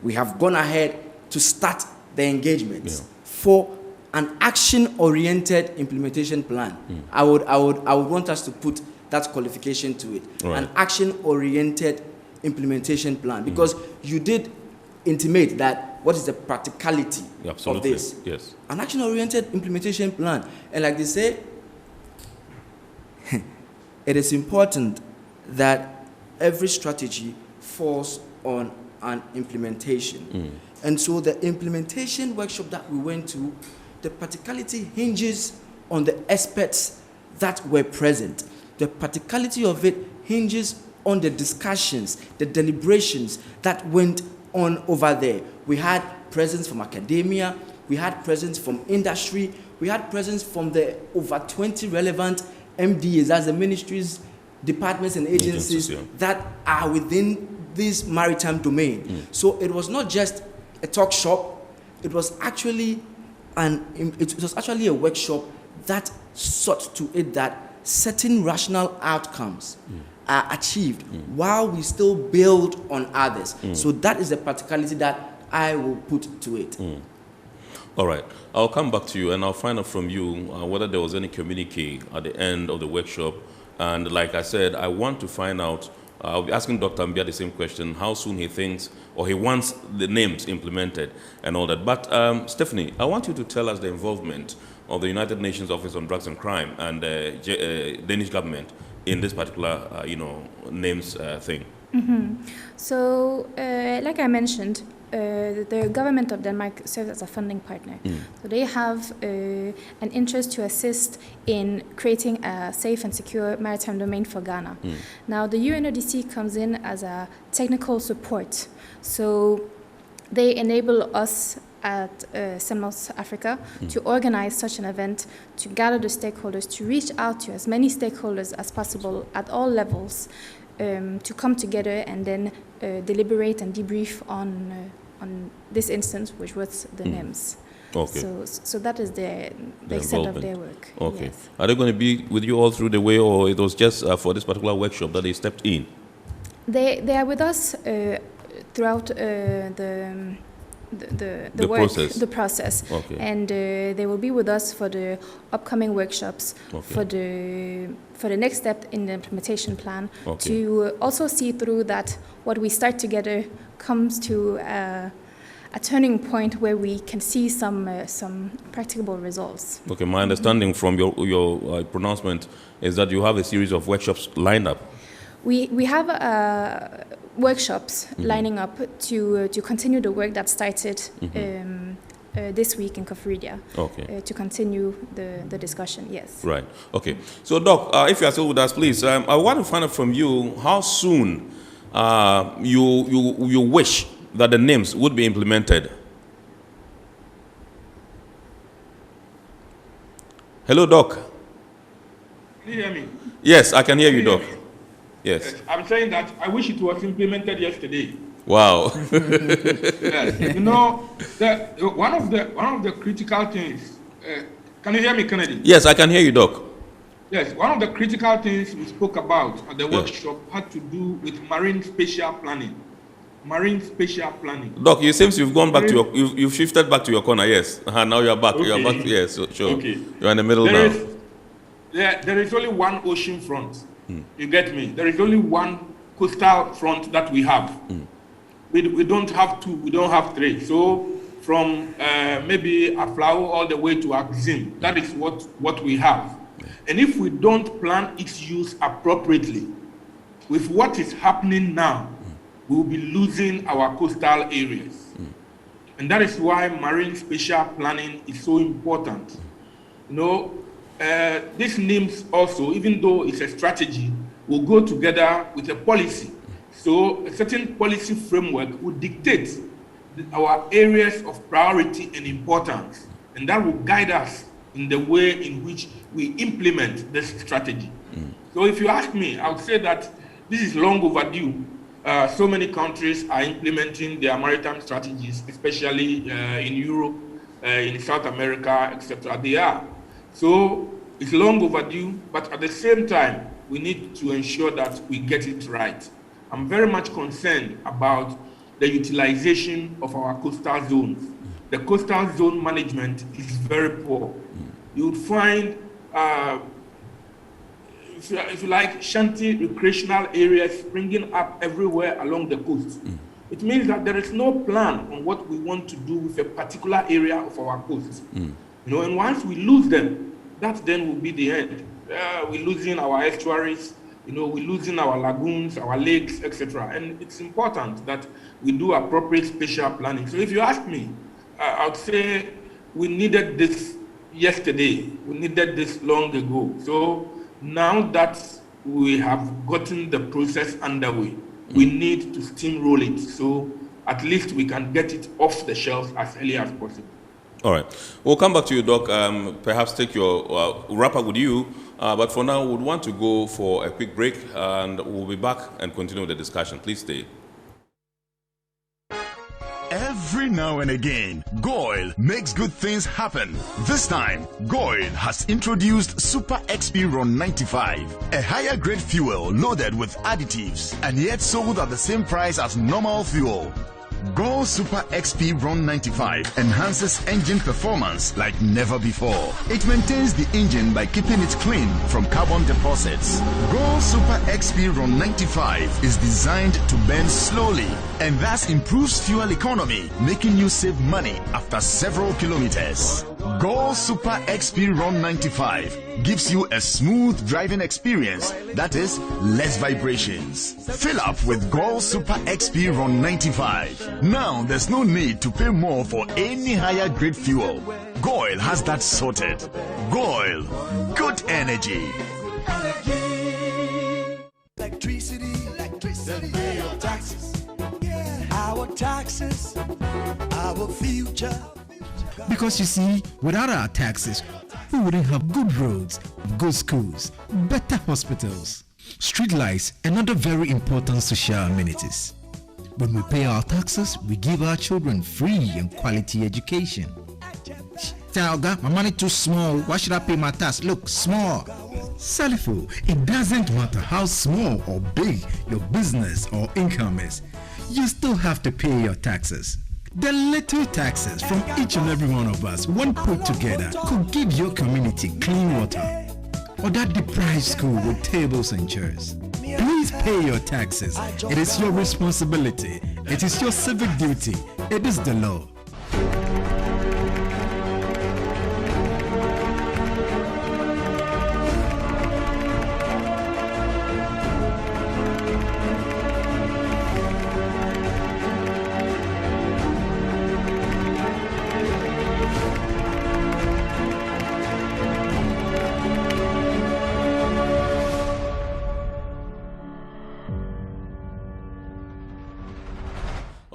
We have gone ahead to start the engagements for an action-oriented implementation plan. I would want us to put that qualification to it. An action-oriented implementation plan, because you did intimate that what is the practicality of this. Yes. An action-oriented implementation plan. And like they say, it is important that every strategy falls on an implementation. And so the implementation workshop that we went to, the practicality hinges on the experts that were present. The practicality of it hinges on the discussions, the deliberations that went on over there. We had presence from academia, we had presence from industry, we had presence from the over 20 relevant MDAs, that's the ministries, departments and agencies that are within this maritime domain. So it was not just a talk shop, it was actually a workshop that sought to it that certain rational outcomes are achieved while we still build on others. So that is the practicality that I will put to it. All right. I'll come back to you and I'll find out from you whether there was any communique at the end of the workshop. And like I said, I want to find out, I'll be asking Dr. Mbia the same question, how soon he thinks or he wants the names implemented and all that. But Stephanie, I want you to tell us the involvement of the United Nations Office on Drugs and Crime and the Danish government in this particular, names thing. So, like I mentioned, the government of Denmark serves as a funding partner. So they have an interest to assist in creating a safe and secure maritime domain for Ghana. Now, the UNODC comes in as a technical support. So they enable us at Semnos Africa to organize such an event, to gather the stakeholders, to reach out to as many stakeholders as possible at all levels, to come together and then deliberate and debrief on this instance, which was the NIMS. Okay. So that is the extent of their work. Okay. Yes. Are they going to be with you all through the way, or it was just for this particular workshop that they stepped in? They are with us throughout the work, process. Okay. And they will be with us for the upcoming workshops, for the next step in the implementation plan, to also see through that what we start together comes to a turning point where we can see some practicable results. Okay, my understanding from your pronouncement is that you have a series of workshops lined up. We have workshops lining up to continue the work that started this week in Kofridia. Okay. To continue the discussion, yes. Right. Okay. So, Doc, if you are still with us, please, I want to find out from you how soon you wish that the names would be implemented. Hello, Doc. Can you hear me? Yes, I can hear you, Doc. Yes. I'm saying that I wish it was implemented yesterday. Wow. Yes. You know, one of the critical things. Can you hear me, Kennedy? Yes, I can hear you, Doc. Yes, one of the critical things we spoke about at the workshop had to do with marine spatial planning. Marine spatial planning. Doc, it seems you've gone back to your, you've shifted back to your corner. Yes. Now you're back. Okay. You're back. Yes, sure. Okay. You're in the middle now. There is only one ocean front. You get me? There is only one coastal front that we have. We don't have two. We don't have three. So from maybe Aflao all the way to Axim, that is what we have. And if we don't plan its use appropriately, with what is happening now, we will be losing our coastal areas. And that is why marine spatial planning is so important. You know, this NIMS also, even though it's a strategy, will go together with a policy. So a certain policy framework will dictate our areas of priority and importance. And that will guide us in the way in which we implement this strategy. So if you ask me, I would say that this is long overdue. So many countries are implementing their maritime strategies, especially in Europe, in South America, etc. They are. So it's long overdue, but at the same time, we need to ensure that we get it right. I'm very much concerned about the utilization of our coastal zones. The coastal zone management is very poor. You would find, if you like, shanty recreational areas springing up everywhere along the coast. It means that there is no plan on what we want to do with a particular area of our coast. You know, and once we lose them, that then will be the end. We're losing our estuaries, you know, we're losing our lagoons, our lakes, etc. And it's important that we do appropriate spatial planning. So if you ask me, I would say we needed this yesterday. We needed this long ago. So now that we have gotten the process underway, we need to steamroll it. So at least we can get it off the shelf as early as possible. All right. We'll come back to you, Doc. Perhaps take your wrap up with you. But for now, we would want to go for a quick break, and we'll be back and continue the discussion. Please stay. Every now and again, Goil makes good things happen. This time, Goil has introduced Super XP Ron 95, a higher grade fuel loaded with additives and yet sold at the same price as normal fuel. Go Super XP Ron 95 enhances engine performance like never before. It maintains the engine by keeping it clean from carbon deposits. Go Super XP Ron 95 is designed to burn slowly and thus improves fuel economy, making you save money after several kilometers. Go Super XP Ron 95 gives you a smooth driving experience, that is, less vibrations. Fill up with Go Super XP Ron 95. Now there's no need to pay more for any higher grade fuel. Goil has that sorted. Goil, good energy. Electricity, then pay your taxes. Our taxes, our future. Because you see, without our taxes, we wouldn't have good roads, good schools, better hospitals, street lights, and other very important social amenities. When we pay our taxes, we give our children free and quality education. Talga, my money too small. Why should I pay my tax? Look, small. Salifo, it doesn't matter how small or big your business or income is. You still have to pay your taxes. The little taxes from each and every one of us, when put together, could give your community clean water or that deprived school with tables and chairs. Please pay your taxes. It is your responsibility. It is your civic duty. It is the law.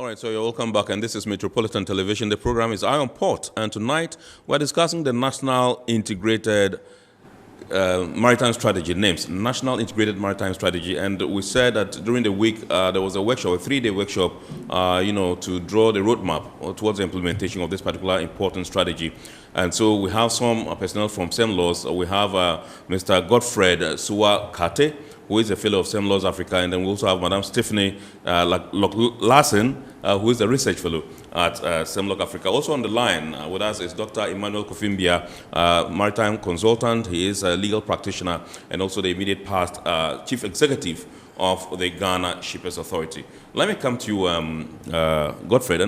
All right, so you're welcome back, and this is Metropolitan Television. The program is Eye on Port, and tonight we're discussing the National Integrated Maritime Strategy, NIMS, National Integrated Maritime Strategy. And we said that during the week there was a workshop, a 3-day workshop, to draw the roadmap towards the implementation of this particular important strategy. And so we have some personnel from SEMLAWS. We have Mr. Godfred Suwa Kate, who is a fellow of SEMLAWS Africa, and then we also have Madam Stephanie Larson, who is a research fellow at SEMLAWS Africa. Also on the line with us is Dr. Emmanuel Kofimbia, maritime consultant. He is a legal practitioner and also the immediate past chief executive of the Ghana Shippers Authority. Let me come to you, Godfred,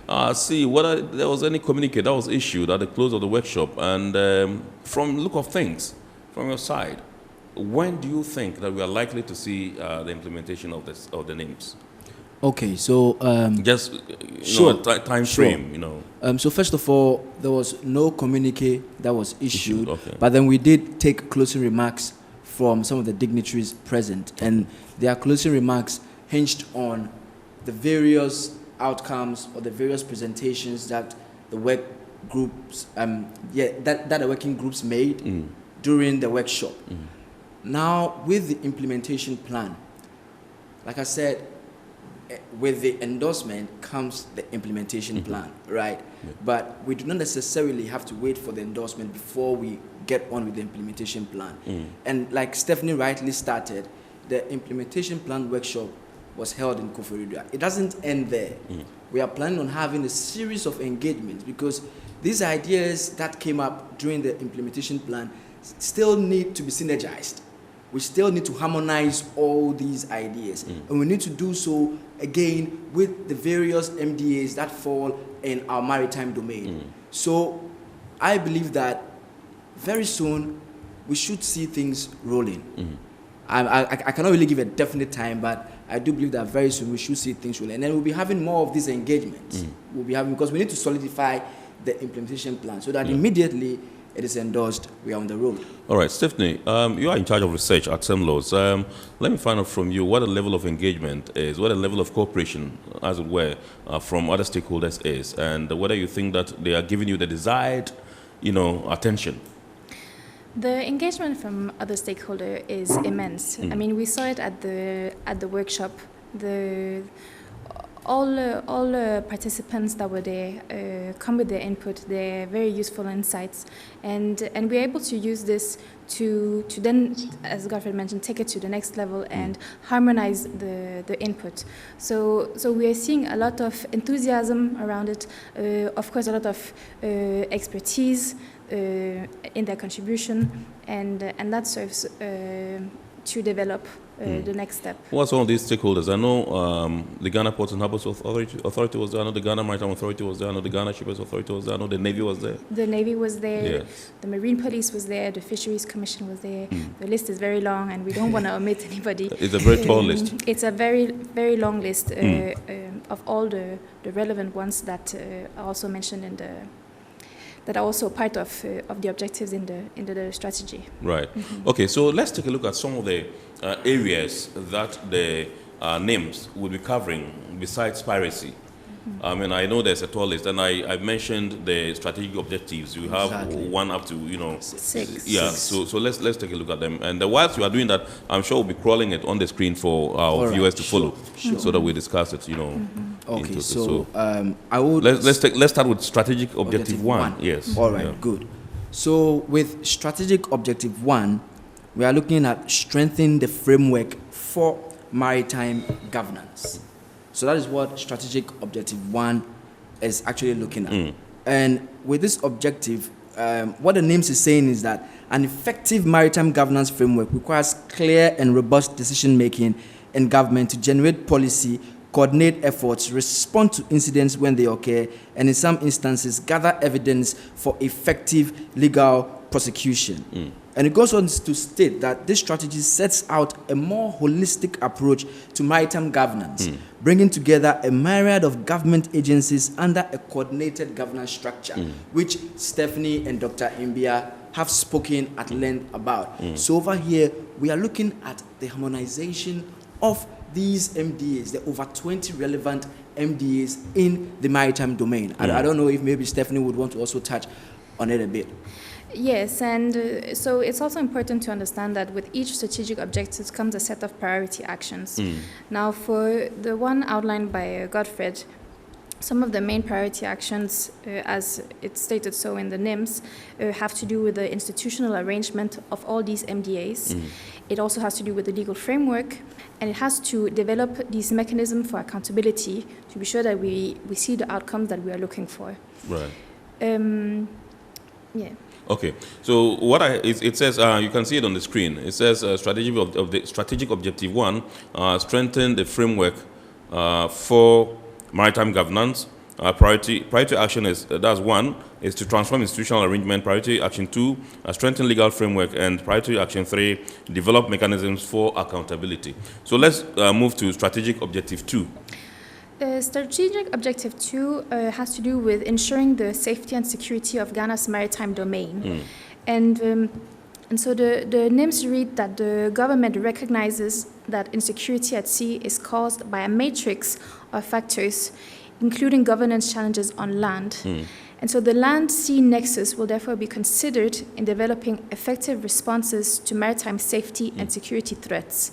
and see whether there was any communique that was issued at the close of the workshop. And from look of things, from your side, when do you think that we are likely to see the implementation of the NIMS? Okay, so just time frame, So first of all, there was no communique that was issued, okay. But then we did take closing remarks from some of the dignitaries present, and their closing remarks hinged on the various outcomes or the various presentations that the work groups, that the working groups made during the workshop. Now, with the implementation plan, like I said, with the endorsement comes the implementation plan, right? But we do not necessarily have to wait for the endorsement before we get on with the implementation plan. And like Stephanie rightly started, the implementation plan workshop was held in Koforidua. It doesn't end there. We are planning on having a series of engagements because these ideas that came up during the implementation plan still need to be synergized. We still need to harmonize all these ideas. And we need to do so again with the various MDAs that fall in our maritime domain. So I believe that very soon we should see things rolling. I cannot really give a definite time, but I do believe that very soon we should see things rolling. And then we'll be having more of these engagements. We'll be having, because we need to solidify the implementation plan so that immediately it is endorsed, we are on the road. All right, Stephanie, you are in charge of research at SEMLAWS. Let me find out from you what the level of engagement is, what the level of cooperation, as it were, from other stakeholders is, and whether you think that they are giving you the desired, attention. The engagement from other stakeholders is immense. I mean, we saw it at the workshop. All participants that were there come with their input, their very useful insights, and we're able to use this to then, as Godfred mentioned, take it to the next level and harmonize the input. So we are seeing a lot of enthusiasm around it, of course a lot of expertise in their contribution, and that serves to develop the next step. What's some of these stakeholders? I know the Ghana Ports and Harbours Authority was there. I know the Ghana Maritime Authority was there. I know the Ghana Shippers Authority was there. I know the Navy was there. The Navy was there. Yes. The Marine Police was there. The Fisheries Commission was there. The list is very long, and we don't want to omit anybody. It's a very tall list. It's a very, very long list of all the relevant ones that are also mentioned in that are also part of the objectives in the strategy. Right. Okay, so let's take a look at some of the areas that the NIMS will be covering besides piracy. I mean, I know there's a tall list, and I mentioned the strategic objectives. You have one up to, 6. Yeah, so let's take a look at them. And whilst you are doing that, I'm sure we'll be crawling it on the screen for our viewers to follow, so that we discuss it, Okay, so I would... Let's start with strategic objective 1. Yes. All right, good. So with strategic objective 1, we are looking at strengthening the framework for maritime governance. So that is what strategic objective 1 is actually looking at. And with this objective, what the NIMS is saying is that an effective maritime governance framework requires clear and robust decision-making in government to generate policy, coordinate efforts, respond to incidents when they occur, and in some instances, gather evidence for effective legal prosecution. And it goes on to state that this strategy sets out a more holistic approach to maritime governance, bringing together a myriad of government agencies under a coordinated governance structure, which Stephanie and Dr. Imbia have spoken at length about. So over here, we are looking at the harmonization of these MDAs, the over 20 relevant MDAs in the maritime domain. I don't know if maybe Stephanie would want to also touch on it a bit. Yes, and so it's also important to understand that with each strategic objective comes a set of priority actions. Now, for the one outlined by Godfred, some of the main priority actions, as it's stated so in the NIMS, have to do with the institutional arrangement of all these MDAs. It also has to do with the legal framework, and it has to develop these mechanisms for accountability to be sure that we see the outcomes that we are looking for. Right. Yeah. Okay, so it says, you can see it on the screen. It says strategic objective 1, strengthen the framework for maritime governance. Priority action that's 1 is to transform institutional arrangement. Priority action 2, strengthen legal framework, and priority action 3, develop mechanisms for accountability. So let's move to strategic objective 2. Strategic objective 2 has to do with ensuring the safety and security of Ghana's maritime domain. And so the NIMS read that the government recognizes that insecurity at sea is caused by a matrix of factors, including governance challenges on land. And so the land-sea nexus will therefore be considered in developing effective responses to maritime safety and security threats.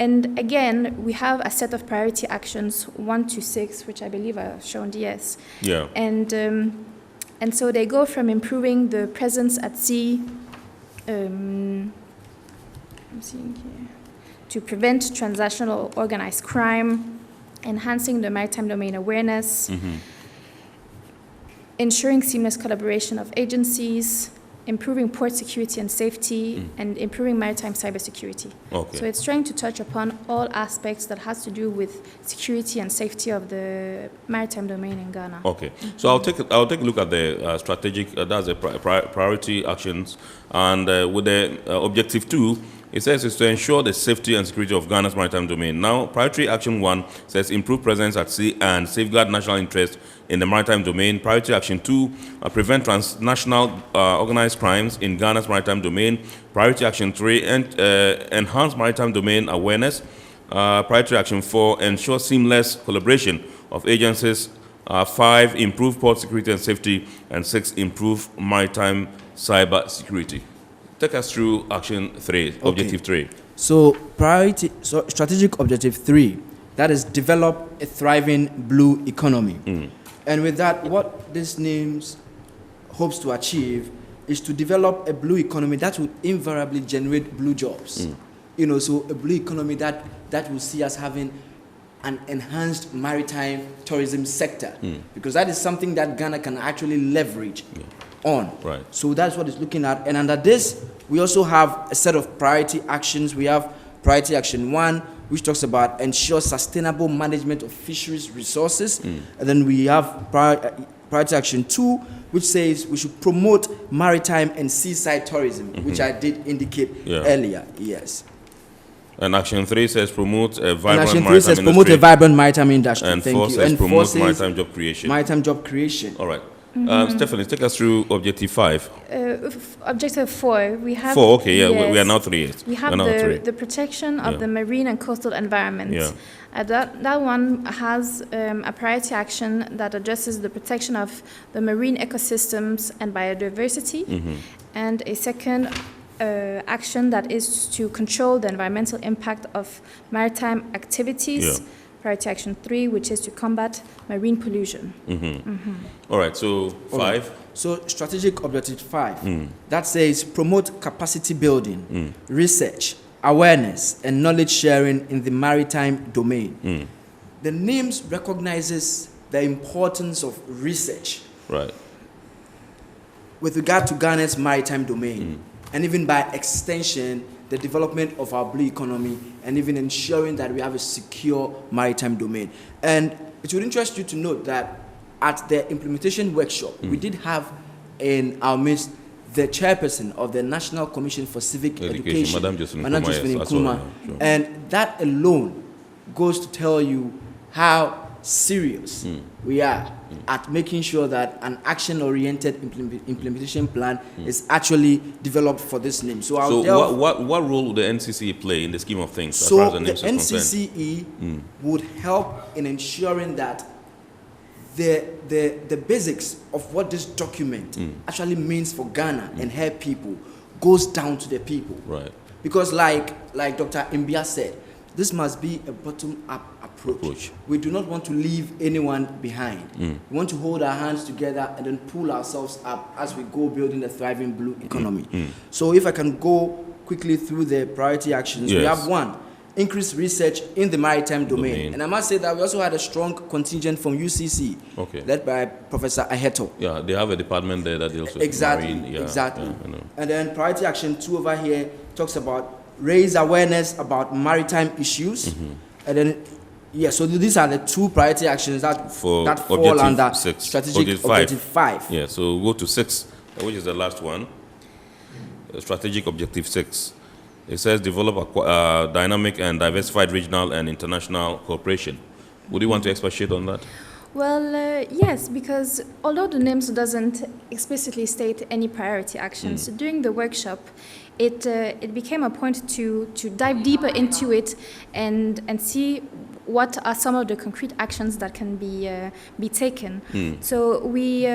And again, we have a set of priority actions, 1 to 6, which I believe are shown, yes. Yeah. And so they go from improving the presence at sea, I'm seeing here, to prevent transnational organized crime, enhancing the maritime domain awareness, ensuring seamless collaboration of agencies, improving port security and safety, and improving maritime cybersecurity. Okay. So it's trying to touch upon all aspects that has to do with security and safety of the maritime domain in Ghana. Okay. So I'll take a look at the strategic, that's the priority actions, and with the objective 2, it says it's to ensure the safety and security of Ghana's maritime domain. Now, priority action 1 says improve presence at sea and safeguard national interest in the maritime domain. Priority action 2, prevent transnational organized crimes in Ghana's maritime domain. Priority action 3, enhance maritime domain awareness. Priority action 4, ensure seamless collaboration of agencies. 5, improve port security and safety. And 6, improve maritime cyber security. Take us through action 3, objective 3. So strategic objective 3, that is develop a thriving blue economy. And with that, what this NIMS hopes to achieve is to develop a blue economy that will invariably generate blue jobs. So a blue economy that will see us having an enhanced maritime tourism sector, because that is something that Ghana can actually leverage on. Right. So that's what it's looking at. And under this, we also have a set of priority actions. We have priority action 1, which talks about ensure sustainable management of fisheries resources. And then we have priority action 2, which says we should promote maritime and seaside tourism, which I did indicate earlier. Yes. And action 3 says promote a vibrant and action 3 maritime says industry. Promote a vibrant maritime industry. And Thank 4 you. says And promote 4 maritime job creation. Maritime job creation. All right. Stephanie, take us through objective 5. Objective 4, we have... 4, okay, yeah, yes, we are now 3. We have the protection of the marine and coastal environment. Yeah. That one has a priority action that addresses the protection of the marine ecosystems and biodiversity, and a second action that is to control the environmental impact of maritime activities. Priority action 3, which is to combat marine pollution. All right, so 5. So strategic objective 5, that says promote capacity building, research, awareness, and knowledge sharing in the maritime domain. The NIMS recognizes the importance of research with regard to Ghana's maritime domain, and even by extension, the development of our blue economy, and even ensuring that we have a secure maritime domain. And it would interest you to note that at the implementation workshop, we did have in our midst the chairperson of the National Commission for Civic Education, Madam Josephine Nkrumah. And that alone goes to tell you how serious we are at making sure that an action-oriented implementation plan is actually developed for this name. So what role would the NCCE play in the scheme of things? So as far as the NCCE would help in ensuring that the basics of what this document actually means for Ghana and her people goes down to the people. Right. Because like Dr. Mbia said, this must be a bottom-up approach. We do not want to leave anyone behind. We want to hold our hands together and then pull ourselves up as we go building a thriving blue economy. So if I can go quickly through the priority actions, we have one, increase research in the maritime domain. And I must say that we also had a strong contingent from UCC, led by Professor Aheto. Yeah, they have a department there that deals with marine. Yeah, exactly. Yeah, I know. And then priority action 2 over here talks about raise awareness about maritime issues. And then, so these are the 2 priority actions that fall under strategic objective 5. Yeah, so we'll go to 6, which is the last one. Strategic objective 6. It says develop a dynamic and diversified regional and international cooperation. Would you want to expatiate on that? Well, yes, because although the NIMS doesn't explicitly state any priority actions, during the workshop, it became a point to dive deeper into it and see what are some of the concrete actions that can be taken. So we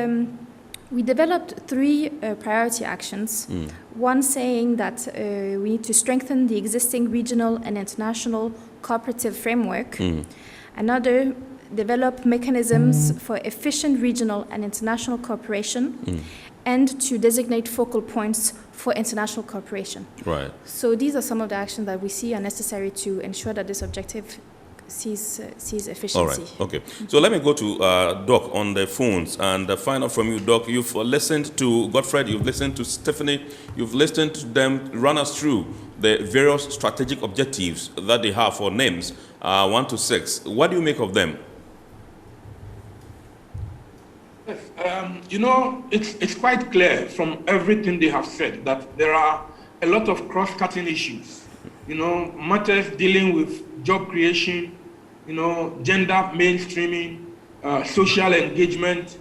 developed 3 priority actions. One saying that we need to strengthen the existing regional and international cooperative framework. Another, develop mechanisms for efficient regional and international cooperation, and to designate focal points for international cooperation. Right. So these are some of the actions that we see are necessary to ensure that this objective sees efficiency. All right, okay. So let me go to Doc on the phones and find out from you, Doc. You've listened to Godfred, you've listened to Stephanie, you've listened to them run us through the various strategic objectives that they have for NIMS 1 to 6. What do you make of them? It's quite clear from everything they have said that there are a lot of cross-cutting issues. Matters dealing with job creation, gender mainstreaming, social engagement,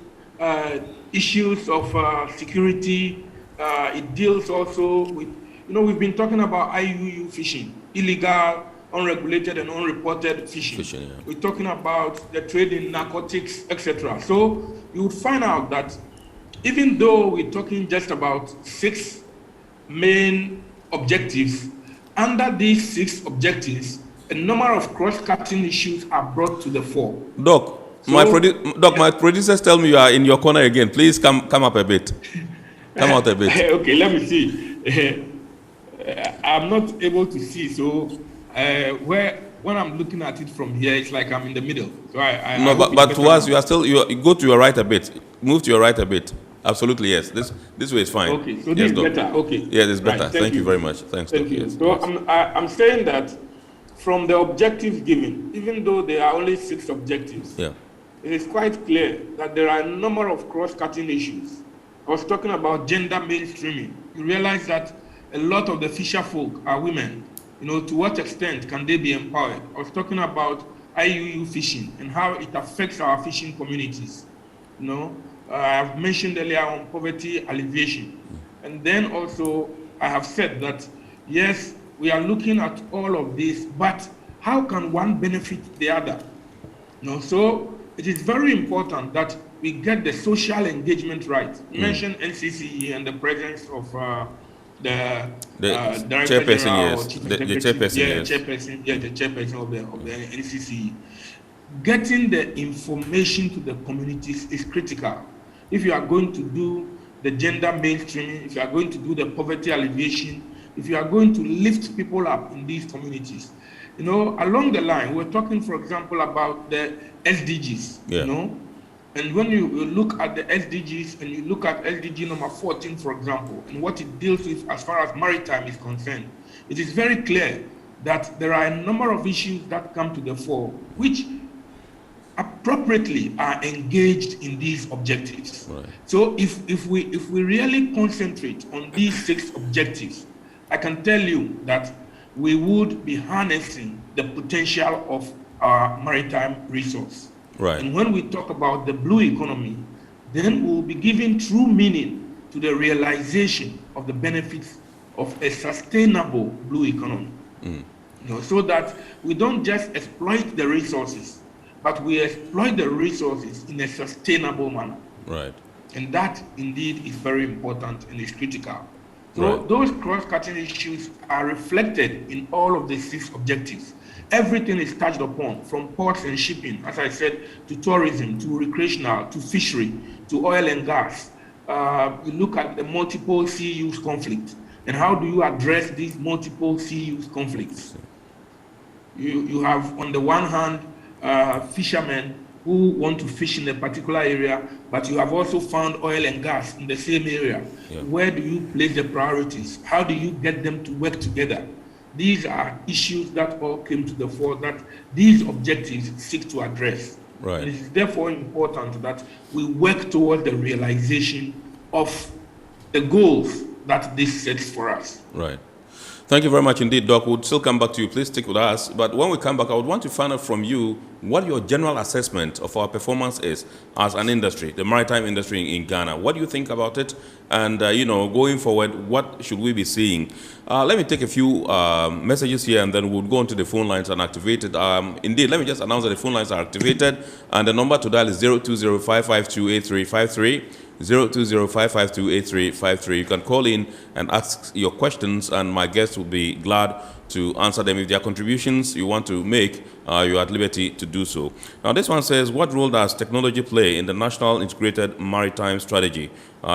issues of security. It deals also with, we've been talking about IUU fishing, illegal, unregulated and unreported fishing. We're talking about the trade in narcotics, etc. So you would find out that even though we're talking just about 6 main objectives, under these 6 objectives, a number of cross-cutting issues are brought to the fore. Doc, my producers tell me you are in your corner again. Please come up a bit. Come out a bit. Okay, let me see. I'm not able to see, so when I'm looking at it from here, it's like I'm in the middle. So but to us, you are still. You go to your right a bit. Move to your right a bit. Absolutely, yes. This way is fine. Okay, so this is better. Okay. Yeah, it's better. Right, thank you very much. Thanks. Thank you. So I'm saying that from the objectives given, even though there are only 6 objectives, it is quite clear that there are a number of cross-cutting issues. I was talking about gender mainstreaming. You realize that a lot of the fisher folk are women. To what extent can they be empowered? I was talking about IUU fishing and how it affects our fishing communities. I've mentioned earlier on poverty alleviation. And then also I have said that, yes, we are looking at all of this, but how can one benefit the other? So it is very important that we get the social engagement right. You mentioned NCCE and the presence of the chairperson, yes. The chairperson of the NCCE. Getting the information to the communities is critical. If you are going to do the gender mainstreaming, if you are going to do the poverty alleviation, if you are going to lift people up in these communities, along the line, we're talking, for example, about the SDGs, and when you look at the SDGs and you look at SDG number 14, for example, and what it deals with as far as maritime is concerned, it is very clear that there are a number of issues that come to the fore, which appropriately are engaged in these objectives. Right. So if we really concentrate on these 6 objectives, I can tell you that we would be harnessing the potential of our maritime resource. Right. And when we talk about the blue economy, then we'll be giving true meaning to the realization of the benefits of a sustainable blue economy. So that we don't just exploit the resources, but we exploit the resources in a sustainable manner. Right. And that indeed is very important and is critical. So those cross-cutting issues are reflected in all of the 6 objectives. Everything is touched upon, from ports and shipping, as I said, to tourism, to recreational, to fishery, to oil and gas. You look at the multiple sea use conflict, and how do you address these multiple sea use conflicts? You have, on the one hand, fishermen who want to fish in a particular area, but you have also found oil and gas in the same area. Where do you place the priorities? How do you get them to work together? These are issues that all came to the fore that these objectives seek to address. Right. And it is therefore important that we work toward the realization of the goals that this sets for us. Right. Thank you very much indeed, Doc. We'll still come back to you. Please stick with us. But when we come back, I would want to find out from you what your general assessment of our performance is as an industry, the maritime industry in Ghana. What do you think about it? And, going forward, what should we be seeing? Let me take a few messages here, and then we'll go into the phone lines and activate it. Indeed, let me just announce that the phone lines are activated, and the number to dial is 020-552-8353. 020-552-8353. You can call in and ask your questions, and my guests will be glad to answer them. If there are contributions you want to make, you're at liberty to do so. Now, this one says, what role does technology play in the National Integrated Maritime Strategy?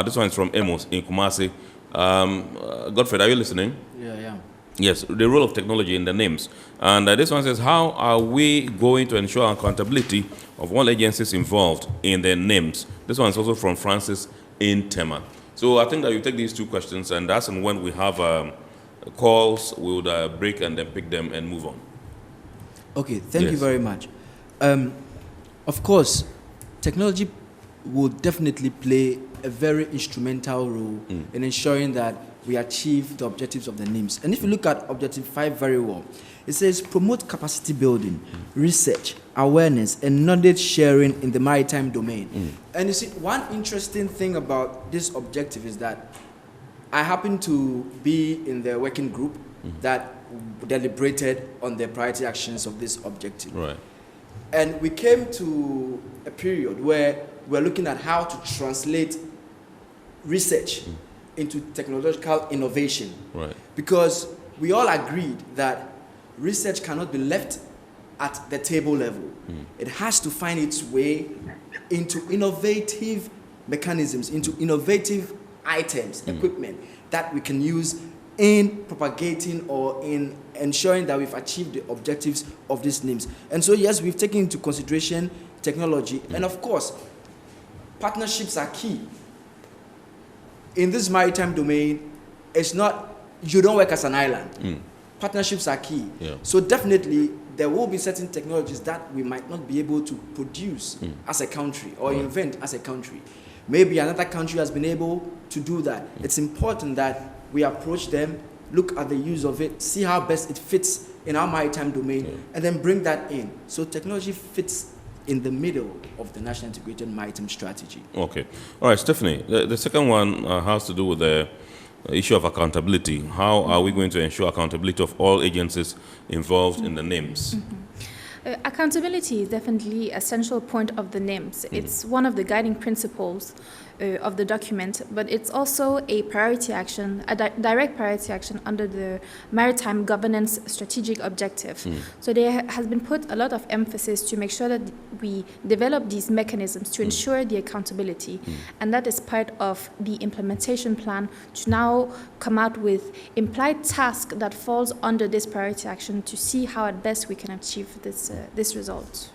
This one is from Amos in Kumasi. Godfred, are you listening? Yeah. Yes, the role of technology in the names. And this one says, how are we going to ensure accountability of all agencies involved in their names? This one is also from Francis in Tema. So I think that you take these 2 questions, and as and when we have calls, we would break and then pick them and move on. Okay, thank you very much. Of course, technology will definitely play a very instrumental role in ensuring that we achieve the objectives of the NIMS. And if you look at Objective 5 very well, it says promote capacity building, research, awareness, and knowledge sharing in the maritime domain. And you see, one interesting thing about this objective is that I happen to be in the working group that deliberated on the priority actions of this objective. Right. And we came to a period where we're looking at how to translate research into technological innovation. Right. Because we all agreed that research cannot be left at the table level. It has to find its way into innovative mechanisms, into innovative items, equipment that we can use in propagating or in ensuring that we've achieved the objectives of these NIMS. And so, yes, we've taken into consideration technology, and of course, partnerships are key. In this maritime domain, it's not, you don't work as an island. Partnerships are key. So definitely, there will be certain technologies that we might not be able to produce as a country or invent as a country. Maybe another country has been able to do that. It's important that we approach them, look at the use of it, see how best it fits in our maritime domain, and then bring that in. So technology fits in the middle of the National Integrated Maritime Strategy. Okay. All right, Stephanie, the second one has to do with the issue of accountability. How are we going to ensure accountability of all agencies involved in the NIMS? Accountability is definitely a central point of the NIMS. It's one of the guiding principles of the document, but it's also a priority action, a direct priority action under the Maritime Governance Strategic Objective. So there has been put a lot of emphasis to make sure that we develop these mechanisms to ensure the accountability, and that is part of the implementation plan to now come out with implied task that falls under this priority action to see how at best we can achieve this result.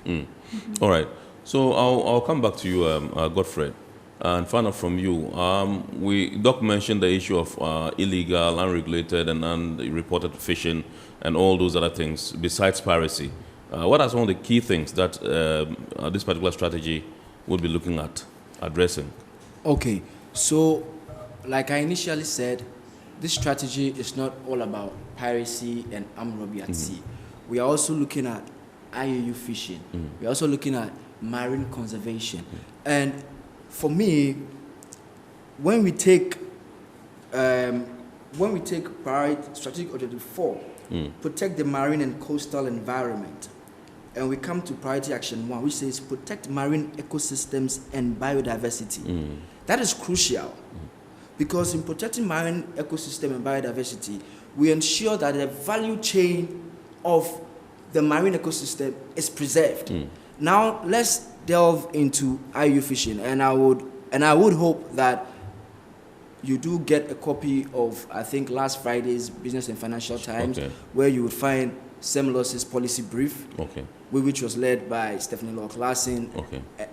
All right. So I'll come back to you, Godfred, and find out from you. Doc mentioned the issue of illegal, unregulated, and unreported fishing and all those other things besides piracy. What are some of the key things that this particular strategy would be looking at addressing? Okay. So, like I initially said, this strategy is not all about piracy and armed robbery at sea. We are also looking at IUU fishing. We're also looking at marine conservation. And for me, when we take priority strategic objective 4, protect the marine and coastal environment, and we come to priority action 1, which says protect marine ecosystems and biodiversity. That is crucial, because in protecting marine ecosystem and biodiversity, we ensure that the value chain of the marine ecosystem is preserved. Now let's delve into IUU fishing, and I would hope that you do get a copy of, I think, last Friday's Business and Financial Times, where you would find SEMLOS's policy brief, which was led by Stephanie Law-Clarkson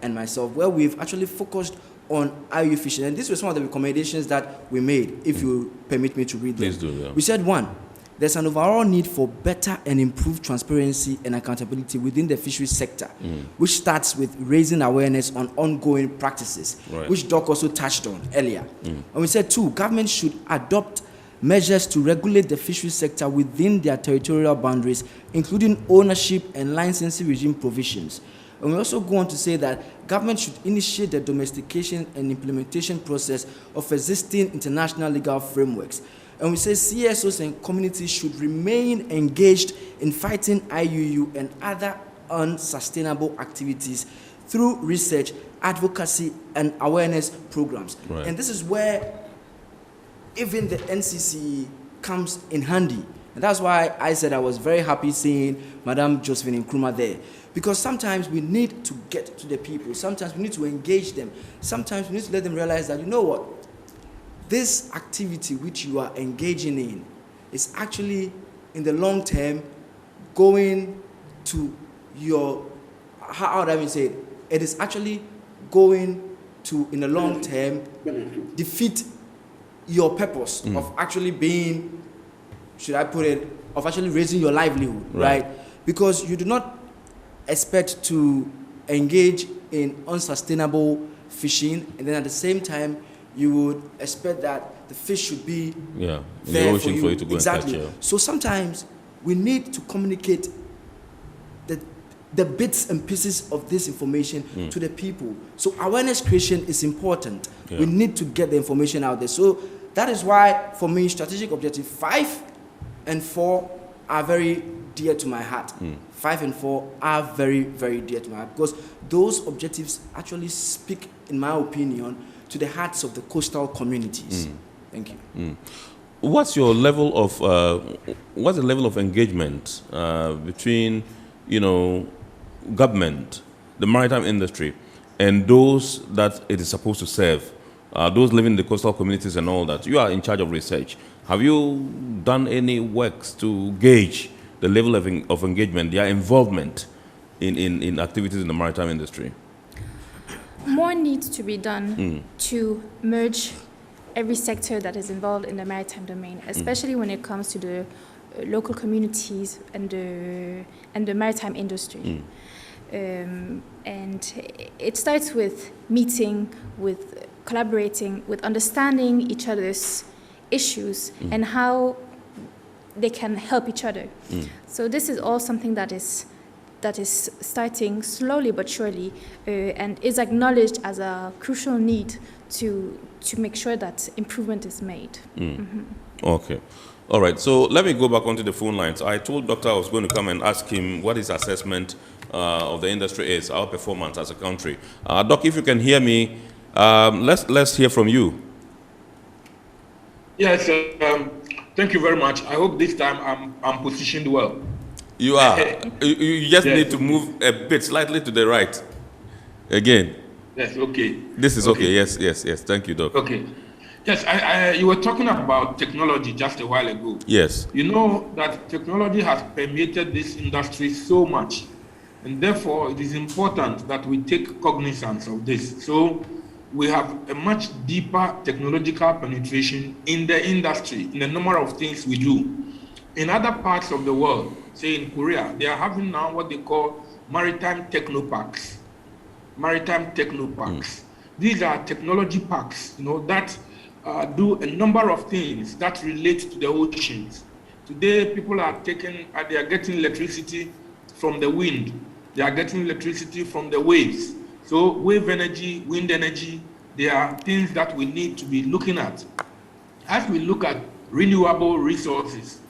and myself, where we've actually focused on IUU fishing. And these were some of the recommendations that we made, if you permit me to read them. Please do, yeah. We said, 1, there's an overall need for better and improved transparency and accountability within the fisheries sector, which starts with raising awareness on ongoing practices, which Doc also touched on earlier. And we said 2, government should adopt measures to regulate the fisheries sector within their territorial boundaries, including ownership and licensing regime provisions. And we also go on to say that government should initiate the domestication and implementation process of existing international legal frameworks. And we say CSOs and communities should remain engaged in fighting IUU and other unsustainable activities through research, advocacy, and awareness programs. And this is where even the NCC comes in handy. And that's why I said I was very happy seeing Madam Josephine Nkrumah there. Because sometimes we need to get to the people. Sometimes we need to engage them. Sometimes we need to let them realize that, you know what, this activity which you are engaging in is actually, in the long term, going to your, how would I even say it? It is actually going to, in the long term, defeat your purpose of actually being, should I put it, of actually raising your livelihood, right? Because you do not expect to engage in unsustainable fishing, and then at the same time, you would expect that the fish should be in there the ocean for you to go exactly. and catch. So sometimes we need to communicate the bits and pieces of this information to the people. So awareness creation is important. We need to get the information out there. So that is why, for me, strategic objective 5 and 4 are very dear to my heart. 5 and 4 are very, very dear to my heart, because those objectives actually speak, in my opinion, to the hearts of the coastal communities. Thank you. What's your level of what's the level of engagement between, government, the maritime industry, and those that it is supposed to serve, those living in the coastal communities and all that? You are in charge of research. Have you done any works to gauge the level of engagement, their involvement in activities in the maritime industry? More needs to be done to merge every sector that is involved in the maritime domain, especially when it comes to the local communities and the maritime industry. And it starts with meeting, with collaborating, with understanding each other's issues and how they can help each other. So this is all something that is starting slowly but surely, and is acknowledged as a crucial need to make sure that improvement is made. Okay. All right. So let me go back onto the phone lines. I told Doctor I was going to come and ask him what his assessment of the industry is, our performance as a country. Doc, if you can hear me, let's hear from you. Yes. Thank you very much. I hope this time I'm positioned well. You are. You just need to move a bit slightly to the right. Again. Yes, okay. This is okay. Yes. Thank you, Doc. Okay. Yes, you were talking about technology just a while ago. Yes. You know that technology has permeated this industry so much, and therefore it is important that we take cognizance of this. So we have a much deeper technological penetration in the industry, in the number of things we do. In other parts of the world, say in Korea, they are having now what they call maritime technoparks. These are technology parks, that do a number of things that relate to the oceans. Today, people are getting electricity from the wind. They are getting electricity from the waves. So wave energy, wind energy, they are things that we need to be looking at. As we look at renewable resources,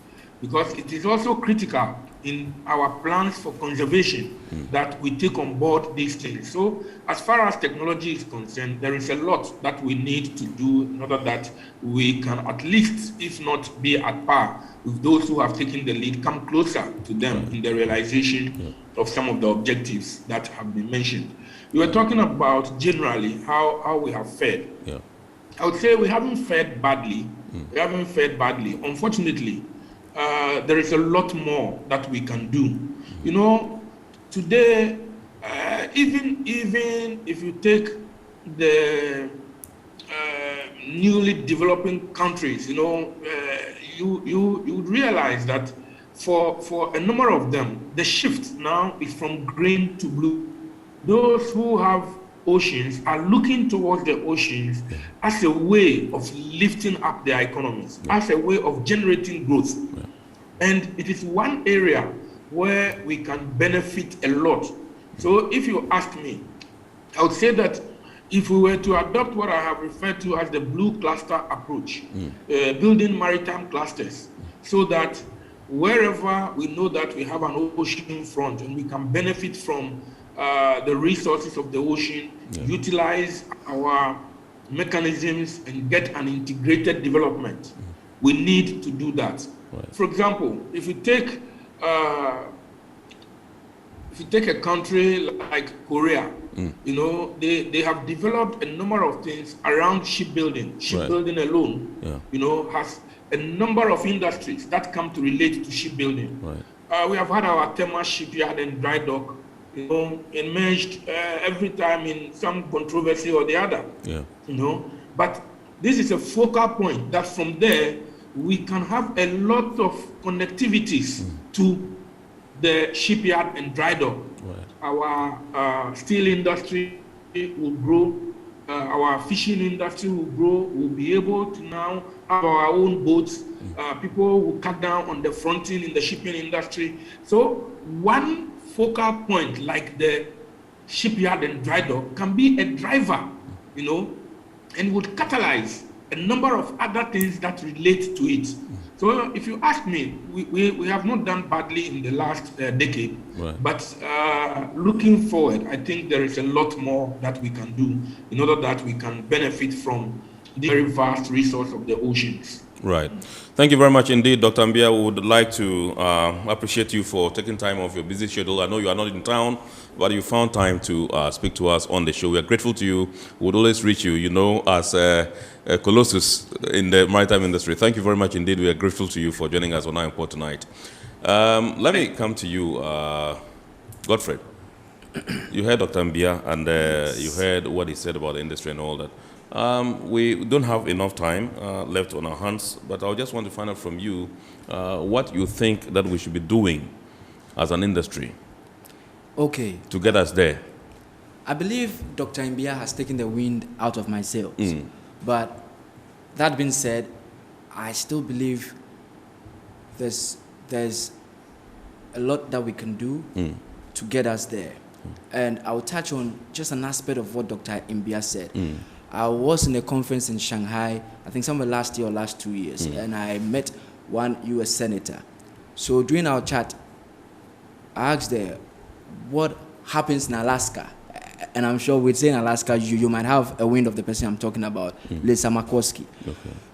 because it is also critical in our plans for conservation that we take on board these things. So as far as technology is concerned, there is a lot that we need to do in order that we can at least, if not be at par with those who have taken the lead, come closer to them in the realization of some of the objectives that have been mentioned. We were talking about generally how we have fared. I would say we haven't fared badly. We haven't fared badly. Unfortunately, there is a lot more that we can do. You know, today, even if you take the newly developing countries, you know, you would realize that for a number of them, the shift now is from green to blue. Those who have oceans are looking towards the oceans as a way of lifting up their economies, as a way of generating growth. And it is one area where we can benefit a lot. So if you ask me, I would say that if we were to adopt what I have referred to as the blue cluster approach, building maritime clusters, so that wherever we know that we have an ocean front and we can benefit from the resources of the ocean, utilize our mechanisms and get an integrated development. We need to do that. For example, if you take a country like Korea, you know, they have developed a number of things around shipbuilding. Shipbuilding alone, you know, has a number of industries that come to relate to shipbuilding. We have had our Tema shipyard and dry dock, you know, emerged every time in some controversy or the other. You know, but this is a focal point that from there we can have a lot of connectivities to the shipyard and dry dock. Our steel industry will grow, our fishing industry will grow, we'll be able to now have our own boats. People will cut down on the fronting in the shipping industry. So one focal point like the shipyard and dry dock can be a driver, you know, and would catalyze a number of other things that relate to it. So if you ask me, we have not done badly in the last decade, but looking forward, I think there is a lot more that we can do in order that we can benefit from the very vast resource of the oceans. Right. Thank you very much indeed, Dr. Mbia. We would like to appreciate you for taking time off your busy schedule. I know you are not in town, but you found time to speak to us on the show. We are grateful to you. We would always reach you, you know, as a colossus in the maritime industry. Thank you very much indeed. We are grateful to you for joining us on our report tonight. Let me come to you, Godfred. You heard Dr. Mbia, and you heard what he said about the industry and all that. We don't have enough time left on our hands, but I just want to find out from you what you think that we should be doing as an industry to get us there. I believe Dr. Mbia has taken the wind out of my sails. But that being said, I still believe there's a lot that we can do to get us there. And I'll touch on just an aspect of what Dr. Mbia said. I was in a conference in Shanghai, I think somewhere last year or last 2 years, and I met one U.S. senator. So during our chat, I asked her, what happens in Alaska? And I'm sure we'd say in Alaska, you might have a wind of the person I'm talking about, Lisa McCoskey.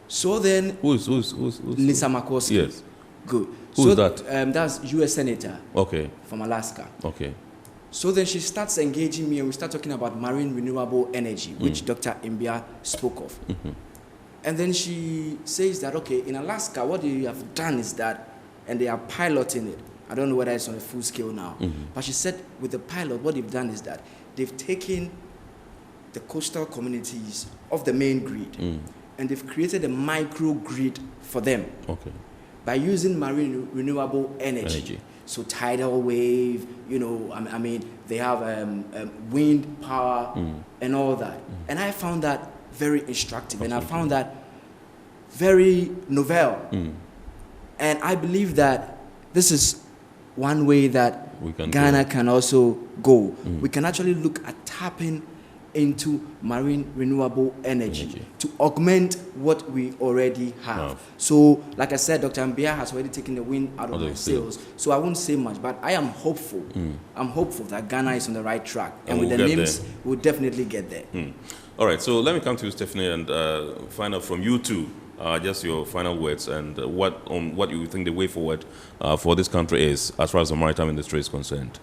So then... Who's Lisa McCoskey. Yes. Good. Who's that? That's U.S. senator from Alaska. Okay. So then she starts engaging me and we start talking about marine renewable energy, which Dr. Mbia spoke of. And then she says that, okay, in Alaska, what they have done is that, and they are piloting it. I don't know whether it's on a full scale now. But she said with the pilot, what they've done is that they've taken the coastal communities of the main grid and they've created a microgrid for them by using marine renewable energy. So tidal wave, you know, I mean, they have wind power and all that. And I found that very instructive and I found that very novel. And I believe that this is one way that Ghana can also go. We can actually look at tapping into marine renewable energy to augment what we already have. So, like I said, Dr. Mbia has already taken the wind out of my sails. So I won't say much, but I am hopeful. I'm hopeful that Ghana is on the right track. And with the names, we'll definitely get there. All right, so let me come to you, Stephanie, and find out from you too, just your final words and what you think the way forward for this country is as far as the maritime industry is concerned.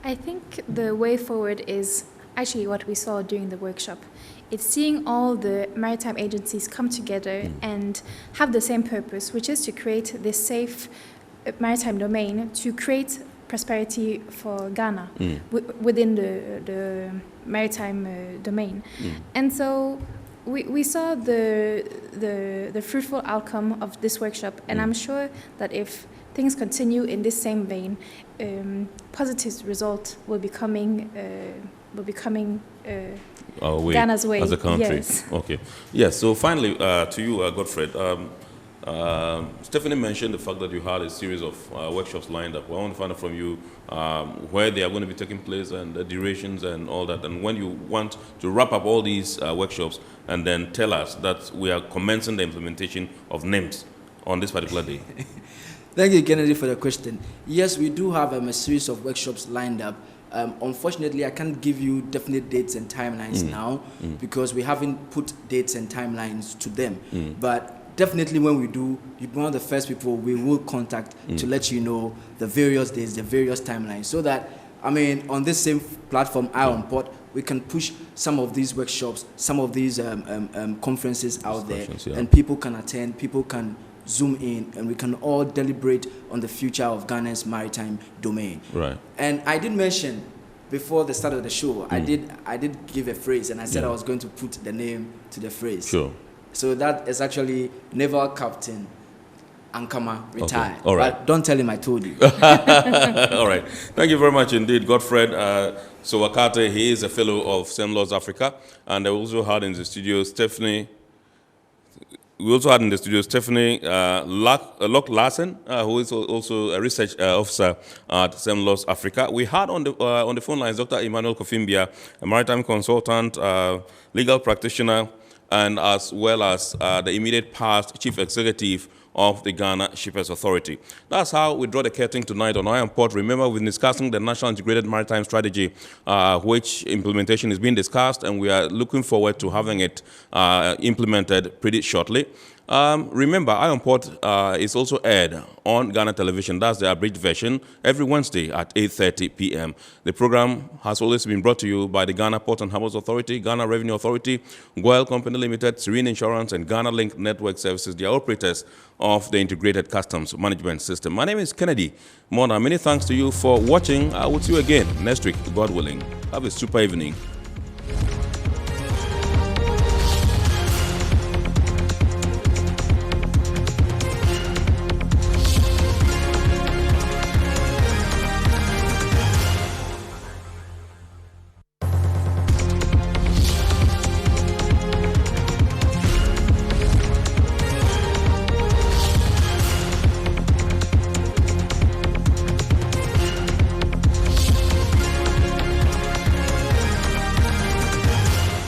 I think the way forward is actually what we saw during the workshop. It's seeing all the maritime agencies come together and have the same purpose, which is to create this safe maritime domain to create prosperity for Ghana within the maritime domain. And so we saw the fruitful outcome of this workshop, and I'm sure that if things continue in this same vein, positive results will be coming our way Ghana's way as a country. Yes. Okay. Yes. So finally, to you, Godfred. Stephanie mentioned the fact that you had a series of workshops lined up. Well, I want to find out from you where they are going to be taking place and the durations and all that, and when you want to wrap up all these workshops and then tell us that we are commencing the implementation of NIMS on this particular day. Thank you, Kennedy, for the question. Yes, we do have a series of workshops lined up. Unfortunately, I can't give you definite dates and timelines now because we haven't put dates and timelines to them. But definitely when we do, you're one of the first people we will contact to let you know the various dates, the various timelines, so that, I mean, on this same platform, IONPOT, we can push some of these workshops, some of these conferences out there, and people can attend, people can zoom in, and we can all deliberate on the future of Ghana's maritime domain. Right. And I did mention before the start of the show, I did give a phrase, and I said I was going to put the name to the phrase. Sure. So that is actually Naval Captain Ankama, retired. Okay. All right. But don't tell him I told you. All right. Thank you very much indeed, Godfred Sowakate. He is a fellow of SEMLOS Africa, and I also had in the studio Stephanie. We also had in the studio Stephanie Locke Larson, who is also a research officer at SEMLOS Africa. We had on the phone lines Dr. Emmanuel Kofimbia, a maritime consultant, legal practitioner, and as well as the immediate past chief executive of the Ghana Shippers Authority. That's how we draw the curtain tonight on IONPOT. Remember, we've been discussing the National Integrated Maritime Strategy, which implementation is being discussed, and we are looking forward to having it implemented pretty shortly. Remember, IONPOT is also aired on Ghana Television. That's the abridged version every Wednesday at 8:30 p.m. The program has always been brought to you by the Ghana Port and Harbours Authority, Ghana Revenue Authority, Goyle Company Limited, Serene Insurance, and Ghana Link Network Services, the operators of the Integrated Customs Management System. My name is Kennedy Mona. Many thanks to you for watching. I will see you again next week, God willing. Have a super evening.